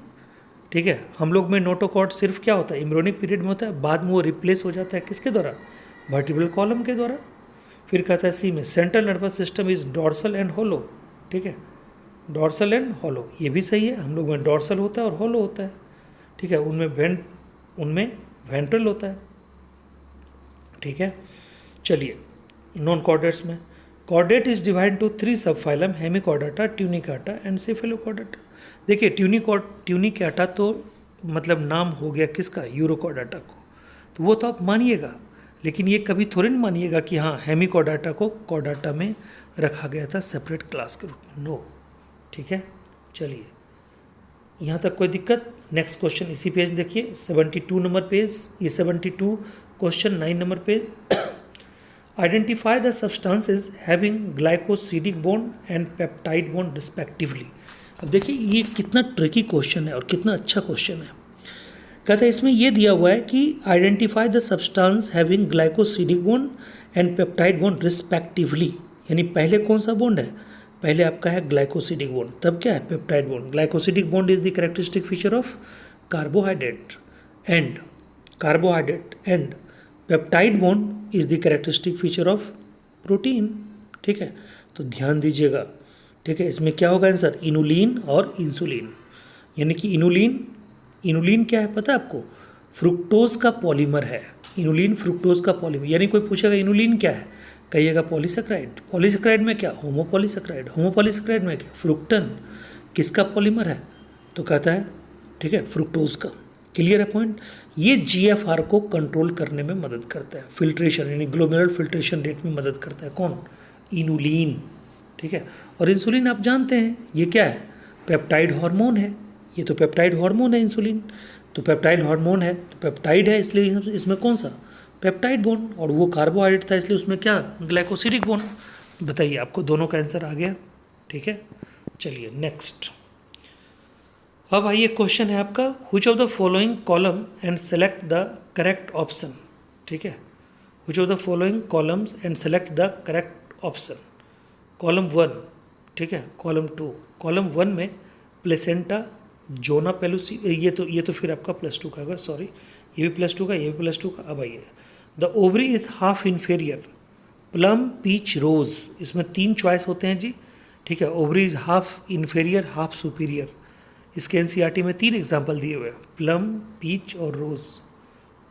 ठीक है, हम लोग में नोटोकॉर्ड सिर्फ क्या होता है, एम्ब्रियोनिक पीरियड में होता है, बाद में वो रिप्लेस हो जाता है किसके द्वारा? वर्टिब्रल कॉलम के द्वारा। फिर कहता है सी में central nervous system is dorsal and hollow. ठीक है, डॉर्सल एंड होलो, ये भी सही है, हम लोग में डॉर्सल होता है और होलो होता है। ठीक है, उनमें वेंट्रल होता है। ठीक है, चलिए नॉन कॉर्डेट्स में, कॉर्डेट इज डिवाइड टू 3 सब फाइलम, हेमिकॉर्डाटा, ट्यूनिकाटा एंड सेफेलोकॉर्डाटा। देखिए ट्यूनिकाटा तो मतलब नाम हो गया किसका? यूरोकॉर्डाटा को, तो वो तो आप मानिएगा, लेकिन ये कभी थोड़ी ना मानिएगा कि हाँ हेमिकॉर्डाटा को कॉर्डाटा में रखा गया था सेपरेट क्लास के रूप में, नो। ठीक है, चलिए यहाँ तक कोई दिक्कत? नेक्स्ट क्वेश्चन इसी पेज में देखिए, 72 नंबर पेज, ये 72 question 9 number page. Identify the substances having glycosidic bond and peptide bond respectively. अब देखिए ये कितना ट्रिकी क्वेश्चन है और कितना अच्छा क्वेश्चन है। कहते हैं इसमें ये दिया हुआ है कि identify the substance having glycosidic bond and peptide bond respectively, यानी पहले कौन सा बॉन्ड है? पहले आपका है ग्लाइकोसिडिक बॉन्ड, तब क्या है? Peptide bond. Glycosidic bond is the characteristic feature of carbohydrate and peptide bond is the characteristic feature of protein. ठीक है, तो ध्यान दीजिएगा। ठीक है, इसमें क्या होगा आंसर? इनुलिन और इंसुलिन। यानी कि इनुलिन क्या है पता है आपको? फ्रुक्टोज का पॉलीमर है। इनुलिन फ्रुक्टोज का पॉलीमर, यानी कोई पूछेगा इनुलिन क्या है, कहिएगा पॉलीसेक्राइड। पॉलीसेक्राइड में क्या? होमोपॉलीसेक्राइड। होमोपॉलीसेक्राइड में क्या? फ्रुक्टन। किसका पॉलीमर है? तो कहता है ठीक है फ्रुक्टोज का। क्लियर है पॉइंट? ये GFR को कंट्रोल करने में मदद करता है, फिल्ट्रेशन यानी ग्लोमेरुलर फिल्ट्रेशन रेट में मदद करता है। कौन? इनुलिन। ठीक है, और इंसुलिन आप जानते हैं ये क्या है? पेप्टाइड हार्मोन है। ये तो पेप्टाइड हार्मोन है इंसुलिन, तो पेप्टाइड हार्मोन है तो पेप्टाइड है, इसलिए इसमें कौन सा? Peptide bond. और वो कार्बोहाइड्रेट था इसलिए उसमें क्या? Glycosidic bond. बताइए, आपको दोनों का आंसर आ गया। ठीक है, चलिए नेक्स्ट। अब आइए क्वेश्चन है आपका, which of the following column and select the correct option. ठीक है, which of the following columns and select the correct option. Column 1, ठीक है, कॉलम 2। कॉलम 1 में प्लेसेंटा, जोना पेलुसी, ये तो फिर आपका +2 का होगा, सॉरी, ये भी +2 का, ये भी +2 का। अब आइए, the ovary is half inferior, plum, peach, rose. इसमें 3 चॉइस होते हैं जी। ठीक है, ovary is half inferior, half superior. इसके NCERT में 3 एग्जाम्पल दिए हुए हैं, प्लम, पीच और रोज।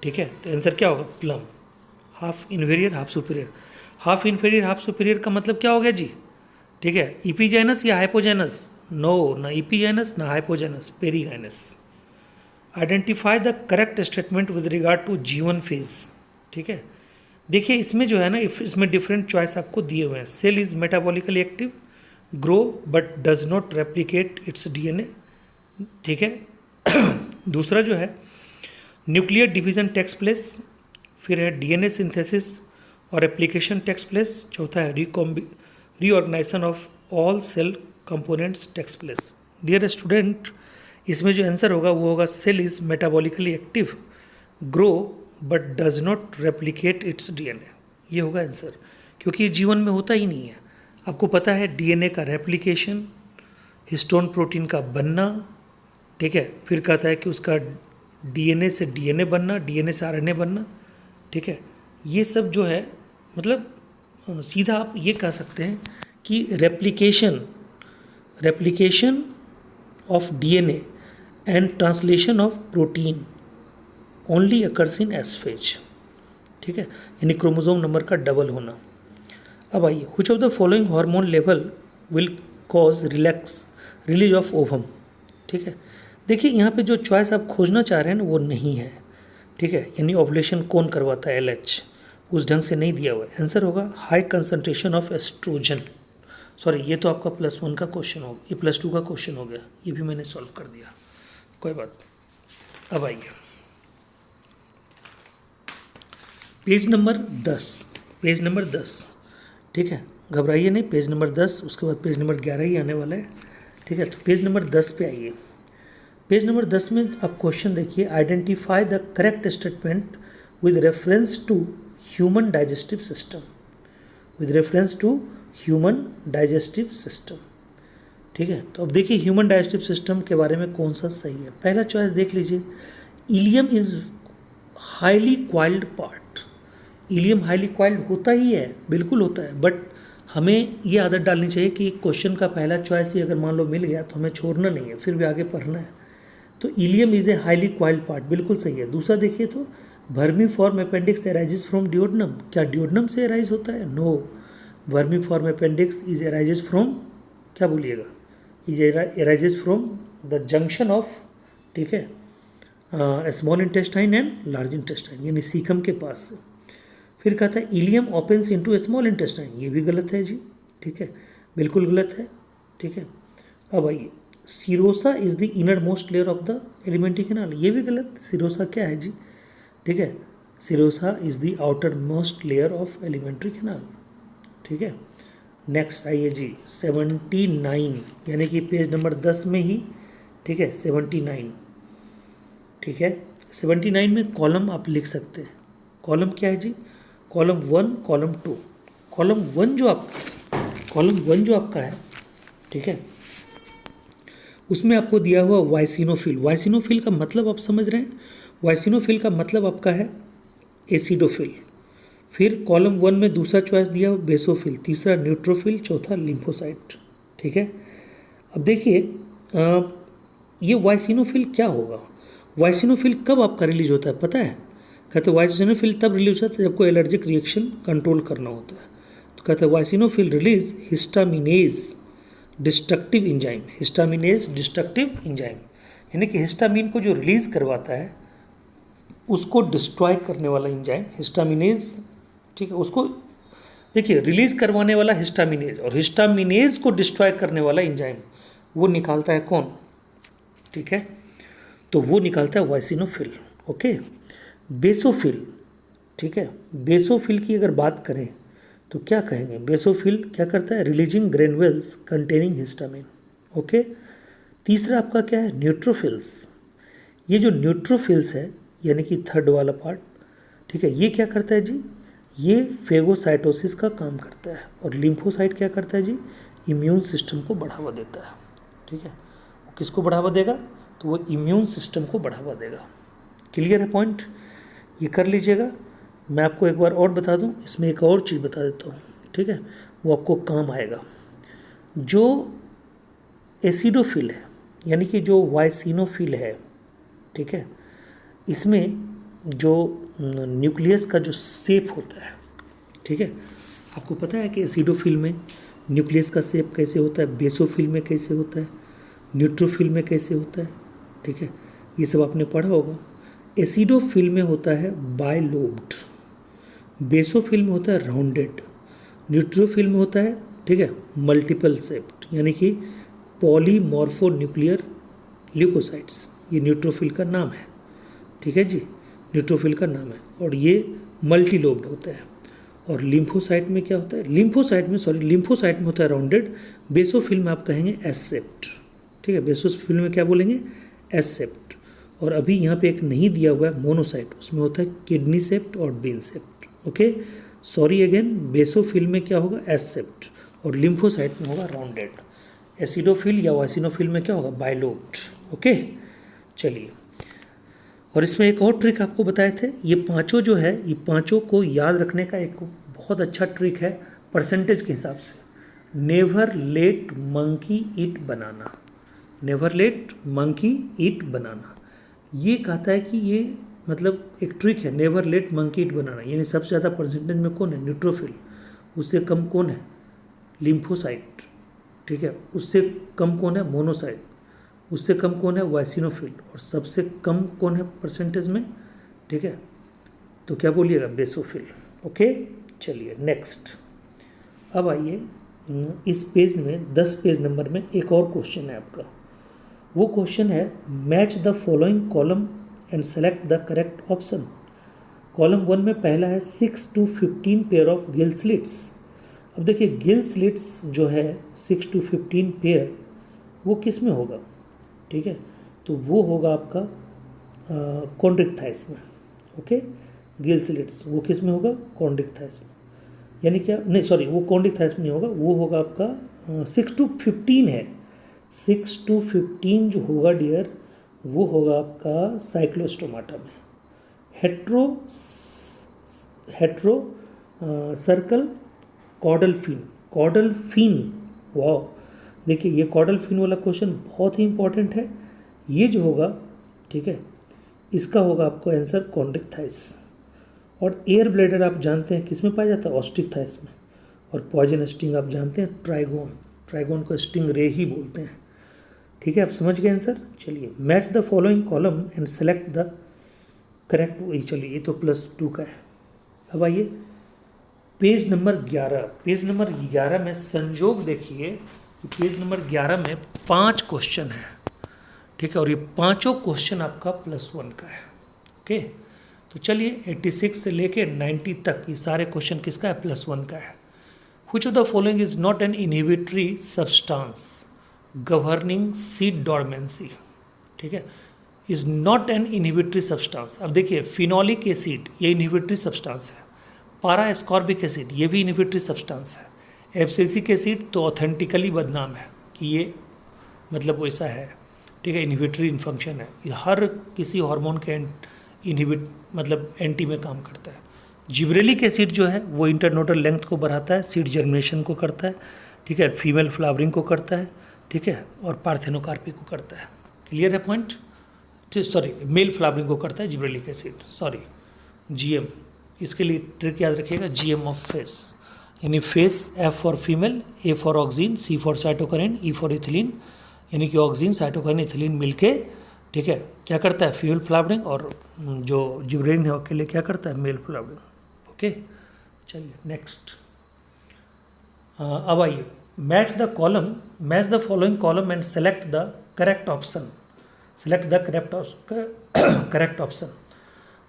ठीक है, तो आंसर क्या होगा? Plum. Half inferior, half superior. Half inferior, half superior का मतलब क्या हो गया जी? ठीक है, इपीजाइनस या हाइपोजाइनस? नो, ना इपीजाइनस ना hypogynous, perigynous. Identify the correct statement with regard to G1 phase. ठीक है, देखिए इसमें जो है ना, इसमें डिफरेंट चॉइस आपको दिए हुए हैं। Cell is metabolically active, grow but does not replicate its DNA। ठीक है, दूसरा जो है न्यूक्लियर डिवीजन टेक्स प्लेस, फिर है DNA सिंथेसिस और एप्लीकेशन टेक्स प्लेस। चौथा है reorganisation of all cell components takes place. Dear student, इसमें जो आंसर होगा वो होगा cell is metabolically active, grow but does not replicate its DNA। ये होगा आंसर, क्योंकि ये जीवन में होता ही नहीं है। आपको पता है DNA का रेप्लिकेशन, हिस्टोन प्रोटीन का बनना, ठीक है, फिर कहता है कि उसका DNA से DNA बनना, DNA से RNA बनना। ठीक है, ये सब जो है मतलब सीधा आप ये कह सकते हैं कि replication of DNA and translation of protein only occurs in S phase, ठीक है, यानी क्रोमोसोम नंबर का डबल होना। अब आइए, which of the following hormone level will cause release of ovum, ठीक है। देखिए यहाँ पे जो चॉइस आप खोजना चाह रहे हैं ना वो नहीं है, ठीक है, यानी ओवुलेशन कौन करवाता है, एलएच, उस ढंग से नहीं दिया हुआ है। आंसर होगा high concentration of oestrogen. Sorry, ये तो आपका +1 का क्वेश्चन हो, ये +2 का क्वेश्चन हो गया, ये भी मैंने सॉल्व कर दिया, कोई बात नहीं। अब आइए पेज नंबर 10, पेज नंबर 10, ठीक है, घबराइए नहीं, पेज नंबर 10, उसके बाद पेज नंबर 11 ही आने वाला है, ठीक है। तो पेज नंबर 10 पे आइए। पेज नंबर 10 में आप क्वेश्चन देखिए, identify the correct statement with reference to human digestive system, with reference to human digestive system, ठीक है। तो अब देखिए ह्यूमन डाइजेस्टिव सिस्टम के बारे में कौन सा सही है। पहला चॉइस देख लीजिए, ileum is highly coiled part. Ileum highly coiled होता ही है, बिल्कुल होता है, बट हमें ये आदत डालनी चाहिए कि क्वेश्चन का पहला चॉइस ही अगर मान लो मिल गया तो हमें छोड़ना नहीं है, फिर भी आगे पढ़ना है। तो ileum is a highly coiled part, बिल्कुल सही है। दूसरा देखिए तो vermiform appendix arises from duodenum, क्या डिओडनम से एराइज होता है? No, vermiform appendix is arises from, क्या बोलिएगा, is arises from the junction of, ठीक है, small intestine and large intestine, यानी सीकम के पास से। फिर कहता है ileum opens into small intestine, ये भी गलत है जी, ठीक है, बिल्कुल गलत है, ठीक है। अब आइए, serosa is the inner most layer of the alimentary canal, ये भी गलत। सिरोसा क्या है जी, ठीक है, serosa is the outer most layer of alimentary canal, ठीक है। नेक्स्ट आइए जी 79, यानी कि पेज नंबर 10 में ही, ठीक है, 79, ठीक है। 79 में कॉलम आप लिख सकते हैं। कॉलम क्या है जी, कॉलम 1, कॉलम 2। कॉलम 1 जो आपका है, ठीक है, उसमें आपको दिया हुआ वाइसिनोफिल। वाइसिनोफिल का मतलब आप समझ रहे हैं, वाइसिनोफिल का मतलब आपका है एसिडोफिल। फिर कॉलम 1 में दूसरा चॉइस दिया हुआ बेसोफिल, तीसरा न्यूट्रोफिल, चौथा लिम्फोसाइट, ठीक है। अब देखिए ये वाइसिनोफिल क्या होगा, वाइसिनोफिल कब आपका रिलीज होता है पता है? कहते हैं वाइसिनोफिल तब रिलीज होता है जब कोई एलर्जिक रिएक्शन कंट्रोल करना होता है। तो कहते हैं eosinophil release histaminase destructive enzyme, histaminase destructive enzyme, यानी कि हिस्टामिन को जो रिलीज करवाता है उसको डिस्ट्रॉय करने वाला इंजाइम हिस्टामिनेज, ठीक है। उसको देखिए रिलीज करवाने वाला हिस्टामिनेज और हिस्टामिनेज को डिस्ट्रॉय करने वाला इंजाइम वो निकालता है कौन, ठीक है, तो वो निकालता है वाइसिनोफिल, ओके। बेसोफिल, ठीक है, बेसोफिल की अगर बात करें तो क्या कहेंगे, बेसोफिल क्या करता है, releasing granules containing histamine, okay. तीसरा आपका क्या है, न्यूट्रोफिल्स। ये जो न्यूट्रोफिल्स है यानी कि थर्ड वाला पार्ट, ठीक है, ये क्या करता है जी, ये फेगोसाइटोसिस का काम करता है। और लिम्फोसाइट क्या करता है जी, इम्यून सिस्टम को बढ़ावा देता है, ठीक है। वो किसको बढ़ावा देगा, तो वो इम्यून सिस्टम को बढ़ावा देगा। क्लियर है पॉइंट, ये कर लीजिएगा। मैं आपको एक बार और बता दूं, इसमें एक और चीज़ बता देता हूँ, ठीक है, वो आपको काम आएगा। जो एसिडोफिल है यानी कि जो वाइसिनोफिल है, ठीक है, इसमें जो न्यूक्लियस का जो शेप होता है, ठीक है, आपको पता है कि एसिडोफिल में न्यूक्लियस का शेप कैसे होता है, बेसोफिल में कैसे होता है, न्यूट्रोफिल में कैसे होता है, ठीक है, ये सब आपने पढ़ा होगा। एसिडोफिल में होता है बाइलोब्ड, बेसोफिल में होता है राउंडेड, न्यूट्रोफिल में होता है, ठीक है, मल्टीपल शेप्ड, यानी कि पॉलीमॉर्फोन्यूक्लियर ल्यूकोसाइट्स, ये न्यूट्रोफिल का नाम है, ठीक है जी, न्यूट्रोफिल का नाम है। और ये मल्टीलोब्ड होता है। और लिम्फोसाइट में क्या होता है, लिम्फोसाइट में होता है राउंडेड। बेसोफिल में आप कहेंगे एसेप्ट, ठीक है, बेसोफिल में क्या बोलेंगे, एसेप्ट। और अभी यहाँ पे एक नहीं दिया हुआ है मोनोसाइट, उसमें होता है किडनी सेप्ट और bean shaped, okay. Sorry again, basophil में क्या होगा, एसेप्ट, और लिम्फोसाइट में होगा राउंडेड। एसिडोफिल या वाइसिनोफिल में क्या होगा, बाइलोब्ड, ओके। चलिए, और इसमें एक और ट्रिक आपको बताए थे, ये पांचों जो है, ये पांचों को याद रखने का एक बहुत अच्छा ट्रिक है परसेंटेज के हिसाब से। नेवर लेट मंकी ईट बनाना, नेवर लेट मंकी ईट बनाना। ये कहता है कि ये मतलब एक ट्रिक है, नेवर लेट मंकी ईट बनाना, यानी सबसे ज़्यादा परसेंटेज में कौन है, न्यूट्रोफिल, उससे कम कौन है, लिम्फोसाइट, ठीक है, उससे कम कौन है, मोनोसाइट, उससे कम कौन है, वाइसिनोफिल, और सबसे कम कौन है परसेंटेज में, ठीक है, तो क्या बोलिएगा, बेसोफिल। ओके, चलिए नेक्स्ट। अब आइए इस पेज में 10 पेज नंबर में एक और क्वेश्चन है आपका। वो क्वेश्चन है match the following column and select the correct option. Column 1 में पहला है 6 to 15 pair of gill slits. अब देखिए गिल स्लिट्स जो है 6 to 15 पेयर वो किस में होगा, ठीक है, तो वो होगा आपका कॉन्ड्रिक थाइस में। ओके, गिल स्लिट्स वो किस में होगा, कॉन्ड्रिक थाइस में, यानी क्या, नहीं सॉरी, वो कॉन्ड्रिक थाइस में नहीं होगा, वो होगा आपका 6 to 15 है, 6 to 15 जो होगा डियर वो होगा आपका साइक्लोस्टोमाटा में। हेट्रो सर्कल कॉडल फिन, वाह, देखिए ये कॉडल फिन वाला क्वेश्चन बहुत ही इंपॉर्टेंट है। ये जो होगा, ठीक है, इसका होगा आपको आंसर कॉन्ड्रिक थाइस। और एयर ब्लैडर आप जानते हैं किस में पाया जाता है, ऑस्टिक थाइस में। और पॉइजन स्टिंग आप जानते हैं ट्राइगोन को स्टिंग रे ही बोलते हैं, ठीक है, आप समझ गए आंसर। चलिए match the following column and select the correct, वही चलिए ये तो +2 का है। अब आइए पेज नंबर 11, पेज नंबर 11 में संजोग देखिए कि पेज नंबर 11 में 5 क्वेश्चन है, ठीक है, और ये पांचों क्वेश्चन आपका +1 का है। ओके, तो चलिए 86 से लेके 90 तक ये सारे क्वेश्चन किसका है, +1 का है। Which of the following is not an inhibitory substance governing seed dormancy, ठीक है, is not an inhibitory substance. अब देखिए फिनोलिक एसिड ये इनहिबिटरी सब्सटेंस है, पारा एस्कॉर्बिक एसिड ये भी इनहिबिटरी सब्सटेंस है, एब्सिसिक एसिड तो ऑथेंटिकली बदनाम है कि ये मतलब वैसा है, ठीक है, इनहिबिटरी इनफंक्शन है, ये हर किसी हार्मोन के इनहिबिट मतलब एंटी में काम करता है। जिब्रेलिक एसिड जो है वो इंटरनोडल लेंथ को बढ़ाता है, सीड जर्मिनेशन को करता है, ठीक है, फीमेल फ्लावरिंग को करता है, ठीक है, और पार्थेनोकार्पी को करता है। क्लियर है पॉइंट, सॉरी मेल फ्लावरिंग को करता है जिब्रेलिक एसिड, सॉरी जीएम, इसके लिए ट्रिक याद रखिएगा, जीएम ऑफ फेस, यानी face F for female, A for oxygen, C for cytokinin, E for ethylene, यानी कि ऑक्सीन साइटोकाइनिन इथिलीन मिलके, ठीक है, क्या करता है, फीमेल फ्लावरिंग, और जो जिब्रेलिन है के लिए क्या करता है, मेल फ्लावरिंग। ओके, चलिए नेक्स्ट। अब आइए match the following column and select the correct option, correct option.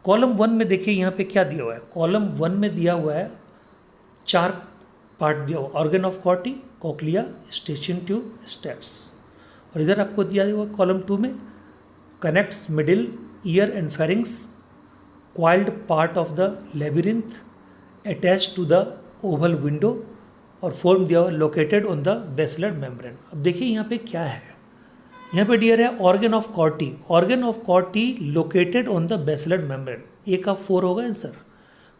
Column 1 में देखिए यहाँ पे क्या दिया हुआ है, कॉलम 1 में दिया हुआ है 4 पार्ट दिया हुआ, organ of Corti, cochlea, Eustachian tube, stapes. और इधर आपको दिया हुआ कॉलम 2 में connects middle ear and pharynx, coiled part of the labyrinth, attach to the oval window, और फॉर्म दिया हुआ located on the basilar membrane. अब देखिए यहाँ पे क्या है, यहाँ पे डियर है organ of Corti located on the basilar membrane, A का 4 होगा आंसर।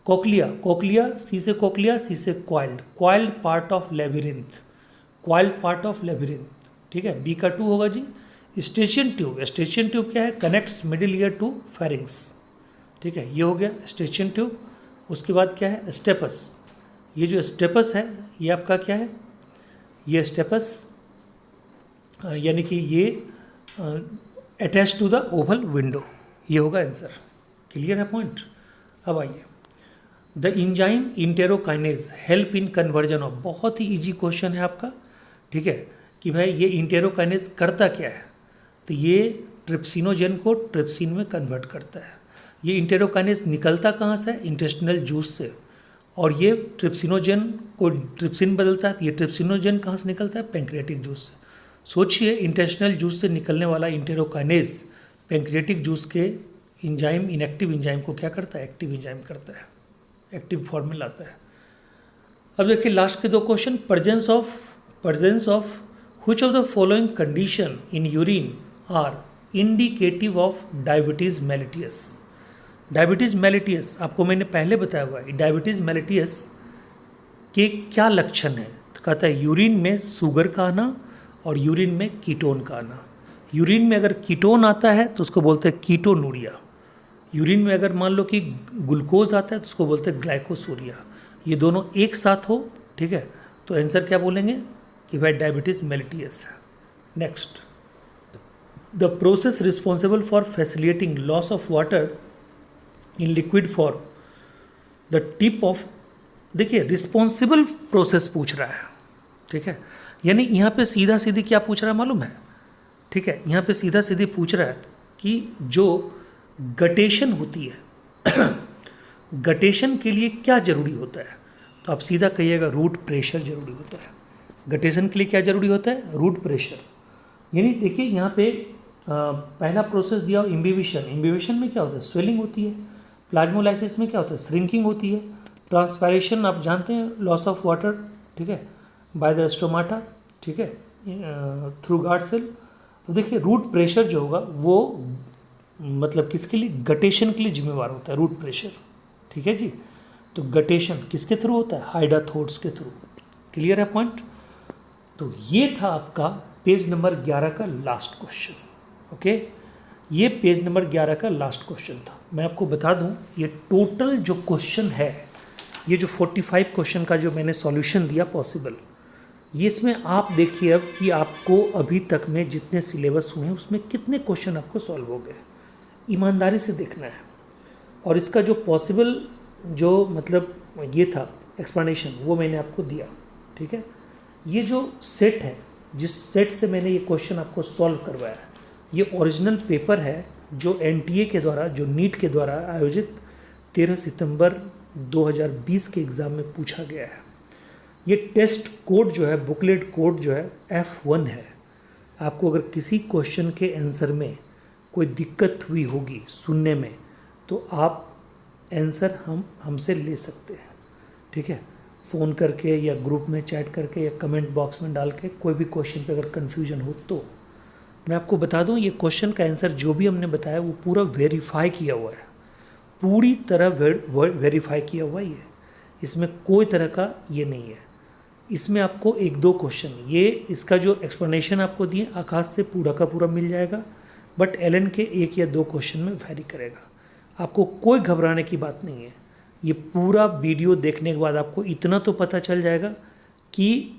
कोक्लिया, सी से कोक्लिया, सी से क्वाइल्ड पार्ट ऑफ लेबिरिंथ, ठीक है, बी का 2 होगा जी। स्टेशन ट्यूब क्या है, connects middle ear to pharynx, ठीक है, ये हो गया स्टेशन ट्यूब। उसके बाद क्या है, स्टेपस, ये जो स्टेपस है ये आपका क्या है, ये स्टेपस यानी कि ये attach to the oval window, ये होगा आंसर। क्लियर है पॉइंट। अब आइए the enzyme enterokinase help in conversion of, बहुत ही इजी क्वेश्चन है आपका, ठीक है, कि भाई ये इंटेरोकाइनेज करता क्या है, तो ये ट्रिप्सिनोजेन को ट्रिप्सिन में कन्वर्ट करता है। ये इंटेरोकाइनेज निकलता कहाँ से, इंटेस्टिनल जूस से, और ये ट्रिप्सिनोजेन को ट्रिप्सिन बदलता है, तो ये ट्रिप्सिनोजेन कहाँ से निकलता है, पैंक्रियाटिक जूस से। सोचिए इंटेस्टिनल जूस से निकलने वाला इंटेरोकाइनेज पैंक्रियाटिक जूस के इंजाइम, इनएक्टिव इंजाइम को क्या करता है, एक्टिव इंजाइम करता है, एक्टिव फॉर्म में लाता है। अब देखिए लास्ट के 2 question, presence of which of the following condition in urine are indicative of diabetes mellitus. आपको मैंने पहले बताया हुआ है डायबिटीज मेलिटियस के क्या लक्षण है, तो कहता है यूरिन में शुगर का आना और यूरिन में कीटोन का आना। यूरिन में अगर कीटोन आता है तो उसको बोलते हैं कीटोनूरिया। यूरिन में अगर मान लो कि ग्लूकोज आता है तो उसको बोलते हैं ग्लाइकोसूरिया। ये दोनों एक साथ हो, ठीक है, तो आंसर क्या बोलेंगे कि भाई डायबिटीज़ मेलिटियस है। Next, the process responsible for facilitating loss of water in liquid form, the tip of, देखिए रिस्पॉन्सिबल प्रोसेस पूछ रहा है, ठीक है, यानी यहाँ पे सीधा सीधी क्या पूछ रहा है मालूम है, ठीक है, यहाँ पे सीधा सीधी पूछ रहा है कि जो गटेशन होती है गटेशन के लिए क्या जरूरी होता है, तो आप सीधा कहिएगा रूट प्रेशर जरूरी होता है। गटेशन के लिए क्या जरूरी होता है, रूट प्रेशर। यानी देखिए यहाँ पे पहला प्रोसेस दिया इम्बिबिशन। इम्बिबिशन में क्या होता है, स्वेलिंग होती है। प्लाज्मोलाइसिस में क्या होता है, श्रिंकिंग होती है। ट्रांसपायरेशन आप जानते हैं, लॉस ऑफ वाटर, ठीक है, बाय द स्टोमाटा, ठीक है, थ्रू गार्ड सेल। अब देखिए रूट प्रेशर जो होगा वो मतलब किसके लिए, गटेशन के लिए जिम्मेवार होता है रूट प्रेशर, ठीक है जी। तो गटेशन किसके थ्रू होता है, हाइडाथोड्स के थ्रू। क्लियर है पॉइंट। तो ये था आपका पेज नंबर 11 का लास्ट क्वेश्चन। ओके, ये पेज नंबर 11 का लास्ट क्वेश्चन था। मैं आपको बता दूं ये टोटल जो क्वेश्चन है, ये जो 45 क्वेश्चन का जो मैंने सॉल्यूशन दिया पॉसिबल, ये इसमें आप देखिए अब कि आपको अभी तक में जितने सिलेबस हुए हैं उसमें कितने क्वेश्चन आपको सॉल्व हो गए, ईमानदारी से देखना है। और इसका जो पॉसिबल जो मतलब ये था एक्सप्लेनेशन वो मैंने आपको दिया, ठीक है। ये जो सेट है, जिस सेट से मैंने ये क्वेश्चन आपको सॉल्व करवाया है, ये ओरिजिनल पेपर है जो एनटीए के द्वारा, जो नीट के द्वारा आयोजित 13 सितंबर 2020 के एग्ज़ाम में पूछा गया है। ये टेस्ट कोड जो है, बुकलेट कोड जो है F1 है। आपको अगर किसी क्वेश्चन के आंसर में कोई दिक्कत हुई होगी सुनने में, तो आप आंसर हमसे ले सकते हैं, ठीक है, फ़ोन करके या ग्रुप में चैट करके या कमेंट बॉक्स में डाल के। कोई भी क्वेश्चन पे अगर कन्फ्यूजन हो तो मैं आपको बता दूं, ये क्वेश्चन का आंसर जो भी हमने बताया वो पूरा वेरीफाई किया हुआ है, पूरी तरह वेरीफाई किया हुआ ही है। इसमें कोई तरह का ये नहीं है। इसमें आपको एक दो क्वेश्चन, ये इसका जो एक्सप्लेनेशन आपको दिए आकाश से पूरा का पूरा मिल जाएगा, बट एलन के एक या दो क्वेश्चन में वैरी करेगा। आपको कोई घबराने की बात नहीं है। ये पूरा वीडियो देखने के बाद आपको इतना तो पता चल जाएगा कि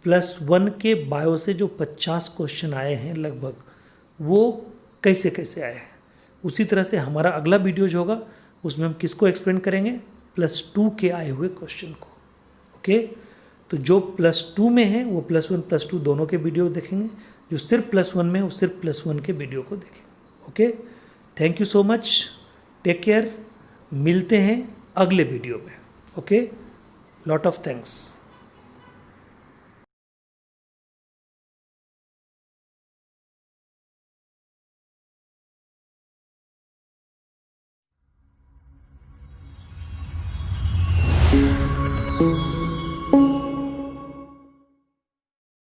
+1 के बायो से जो 50 क्वेश्चन आए हैं लगभग, वो कैसे कैसे आए हैं। उसी तरह से हमारा अगला वीडियो जो होगा उसमें हम किसको एक्सप्लेन करेंगे, +2 के आए हुए क्वेश्चन को। ओके, तो जो +2 में है वो +1 +2 दोनों के वीडियो देखेंगे, जो सिर्फ +1 में है वो सिर्फ +1 के वीडियो को देखेंगे। Okay, thank you so much, take care, मिलते हैं अगले वीडियो में। Okay, lot of thanks.